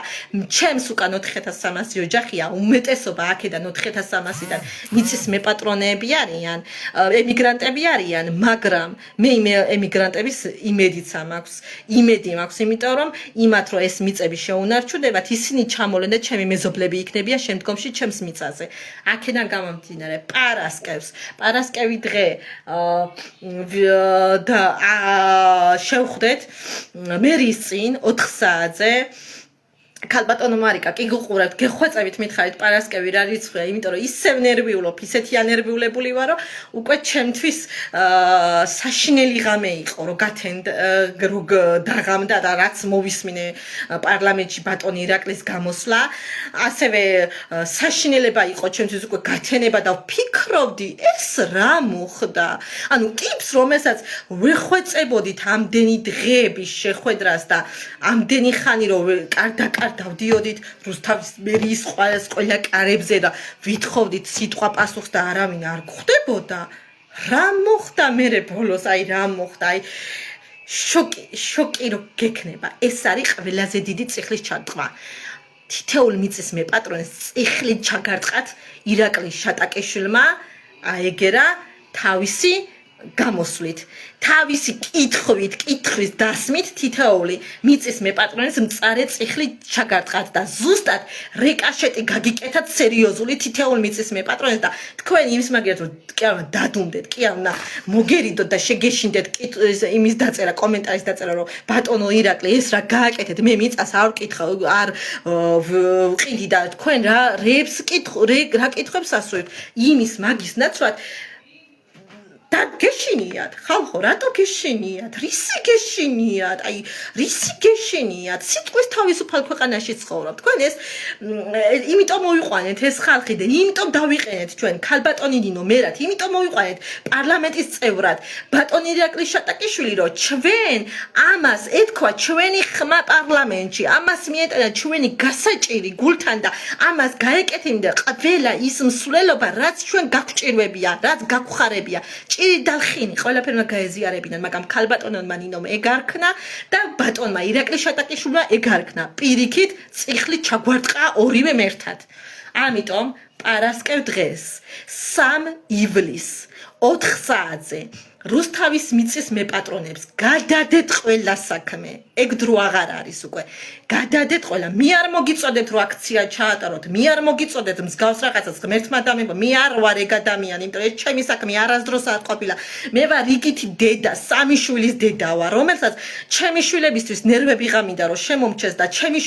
ჩემს უკან 4300 ოჯახია უმეტესობა აქედან 4300-დან მიწის მეპატრონეები არიან ემიგრანტები არიან მაგრამ მე ემიგრანტების იმედი მაქვს იმიტომ რომ იმათ რომ ეს მიწები შეუნარჩუნებათ ისინი ჩამოვლენ და ჩემი მეზობლები იქნებიან შემდგომში ჩემს მიწაზე აქედან გამომდინარე პარასკევი დღე და შევხვდეთ მერის წინ 4 საათზე ქალბატონო მარიკა კი გუყურებთ გეხვეწებით მითხარით პარასკევი რა რიცხვია იმიტომ რომ ისევ ნერვიულობ ისეთი ანერვიულებული ვარო უკვე ჩემთვის საშინელი ღამე იყო რომ დაღამდა და რაც მოვისმინე პარლამენტში ბატონი ირაკლის გამოსვლა ასევე საშინელება იყო ჩემთვის უკვე გათენება და ვფიქრობდი ეს რა მოხდა ანუ ტიპს რომელსაც ვეხვეწებოდით ამდენი დღეების შეხვედრას და ამდენი ხანი რომ დავდიოდით რუსთავის მერის ყველა კარებზე და ვითხოვდით სიტყვა პასუხს და არავინ არ გვხვდებოდა რა მოხდა მერე ბოლოს რა მოხდა შოკი რო გექნება ეს არის ყველაზე დიდი წიხლის ჩარტყმა თითოეული მიწის მეპატრონის წიხლით ჩაგარტყათ ირაკლის შატაკიშვილმა აეგერა თავისი გამოსვლით თავისი კითხვის დასმით თითოეული მიწის მეპატრონის მწარე წიხლით ჩაგარტყათ და ზუსტად რეკაშეტი გაგიკეთათ სერიოზული თითოეული მიწის მეპატრონის და თქვენ იმის მაგერად რომ კი არა დადუმდეთ კი არა მოგერიდოთ და შეგეშინდეთ იმის დაწერა კომენტარის დაწერა რომ ბატონო ირაკლი ეს რა გააკეთეთ მე მიწას არ ვყიდი და თქვენ რა კითხვებს ასვევთ იმის მაგის ნაცვლად და გეშინიათ ხალხო რატო გეშინიათ რისი გეშინიათ სიტყვის თავისუფალ ქვეყანაში ცხოვრობთ თქვენ ეს იმიტომ მოვიყვანეთ ეს ხალხი და იმიტომ დავიყენეთ ჩვენ ქალბატონი ნინო მერად იმიტომ მოვიყვანეთ პარლამენტის წევრად ბატონი ირაკლი შატაკიშვილი რომ ჩვენ ამას ეთქვა ჩვენი ხმა პარლამენტში ამას მიეტანა ჩვენი გასაჭირი გულთან და ამას გაეკეთებინდა ყველა ის მსვლელობა რაც ჩვენ გაგვჭირვებია რაც გაგვხარებია ჭირი დალხინი ყველაფერმა გაეზიარებინან მაგრამ ქალბატონმა ნინომ ეგარქნა და ბატონმა ირაკლი შატაკიშვილმა ეგარქნა პირიქით წიხლით ჩაგვარტყა ორივე მერთად ამიტომ პარასკევ დღეს 3 ივლისს 4 საათზე რუსთავის მიწის მეპატრონებს გადადეთ ყველა საქმე ეგ დრო აღარ არის უკვე გადადეთ ყველა მე არ მოგიწოდეთ რომ აქცია ჩაატაროთ მე არ მოგიწოდეთ მსგავს რაღაცას ღმერთმა დამება მე არ ვარ ეგ ადამიანი იმიტომ ეს ჩემი საქმე არასდროს არ ყოფილა მე ვარ რიგითი დედა 3 შვილის დედა ვარ რომელსაც ჩემი შვილებისთვის ნერვები გამინდა რომ შემომჩეს და ჩემი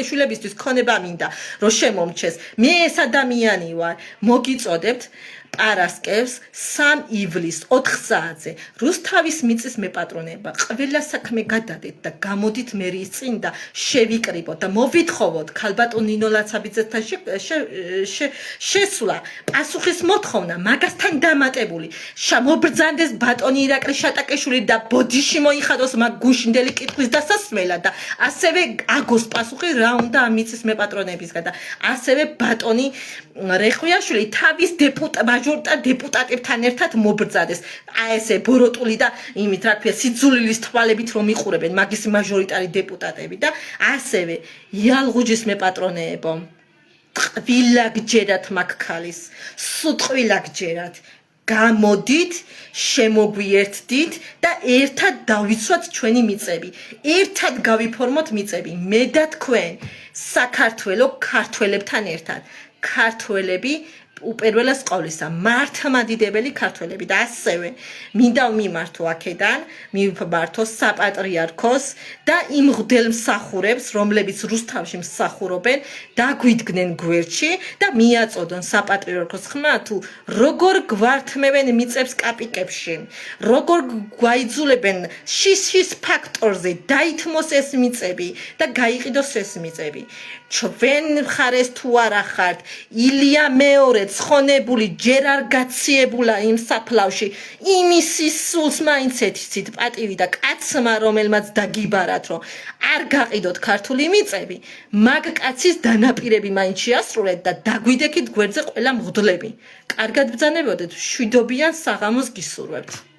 შვილებისთვის ქონება მინდა რომ შემომჩეს მე ეს ადამიანი ვარ მოგიწოდებთ პარასკევს 3 ივლისს 4 საათზე რუსთავის მიწის მეპატრონება ყველა საქმე გადადეთ და გამოდით მერის წინ და შევიკრიბოთ და მოვითხოვოთ ქალბატონ ნინო ლაცაბიძესთან შესვლა პასუხის მოთხოვნა მაგასთან დამატებული მობრძანდეს ბატონი ირაკლი შატაკიშვილი და ბოდიში მოიხადოს მაგ გუშინდელი კითხვის დასასმელად და ასევე აგოს პასუხი რა უნდა ამ მიწის მეპატრონებისგან და ასევე ბატონი რეხვიაშვილი თავის მაჟორიტარ დეპუტატებთან ერთად მობრძადეს. აი ესე ბოროტული და იმით რა ქვია სიძულილის თვალებით რომ იყურებენ მაგის მაჟორიტარი დეპუტატები და ასევე იალღუჯის მეპატრონეებო ყვილა გჯერათ მაგ ქალის სუტყვილა გჯერათ გამოდით შემოგვიერთდით და ერთად დავიცვათ ჩვენი მიწები ერთად გავიფორმოთ მიწები მე და თქვენ საქართველოს ქართველებთან ერთად ქართველები უპირველეს ყოვლისა მართლმადიდებელი ქართველები და ასევე მინდა მიმართო აქედან მიმართო საპატრიარქოს და იმ მღვდელმსახურებს რომლებიც რუსთავში მსახურობენ დაგვიდგნენ გვერდში და მიაწოდონ საპატრიარქოს ხმა თუ როგორ გვართმევენ მიწებს კაპიკებში როგორ გვაიძულებენ შიშის ფაქტორზე დაითმოს ეს მიწები და გაიყიდოს ეს მიწები ჩვენ მხარეს თუ არა ხართ ილია მეორე ცხონებული ჯერ არ გაციებულა იმ საფლავში იმის სულს მაინც ეთიცით პატივი და კაცმა რომელმაც დაგიბარათ რომ არ გაყიდოთ ქართული მიწები მაგ კაცის დანაპირები მაინც შეასრულეთ და დაგვიდექით გვერდზე ყველა მღვდლები კარგად ბრძანებოდეთ შვიდობიან საღამოს გისურვებთ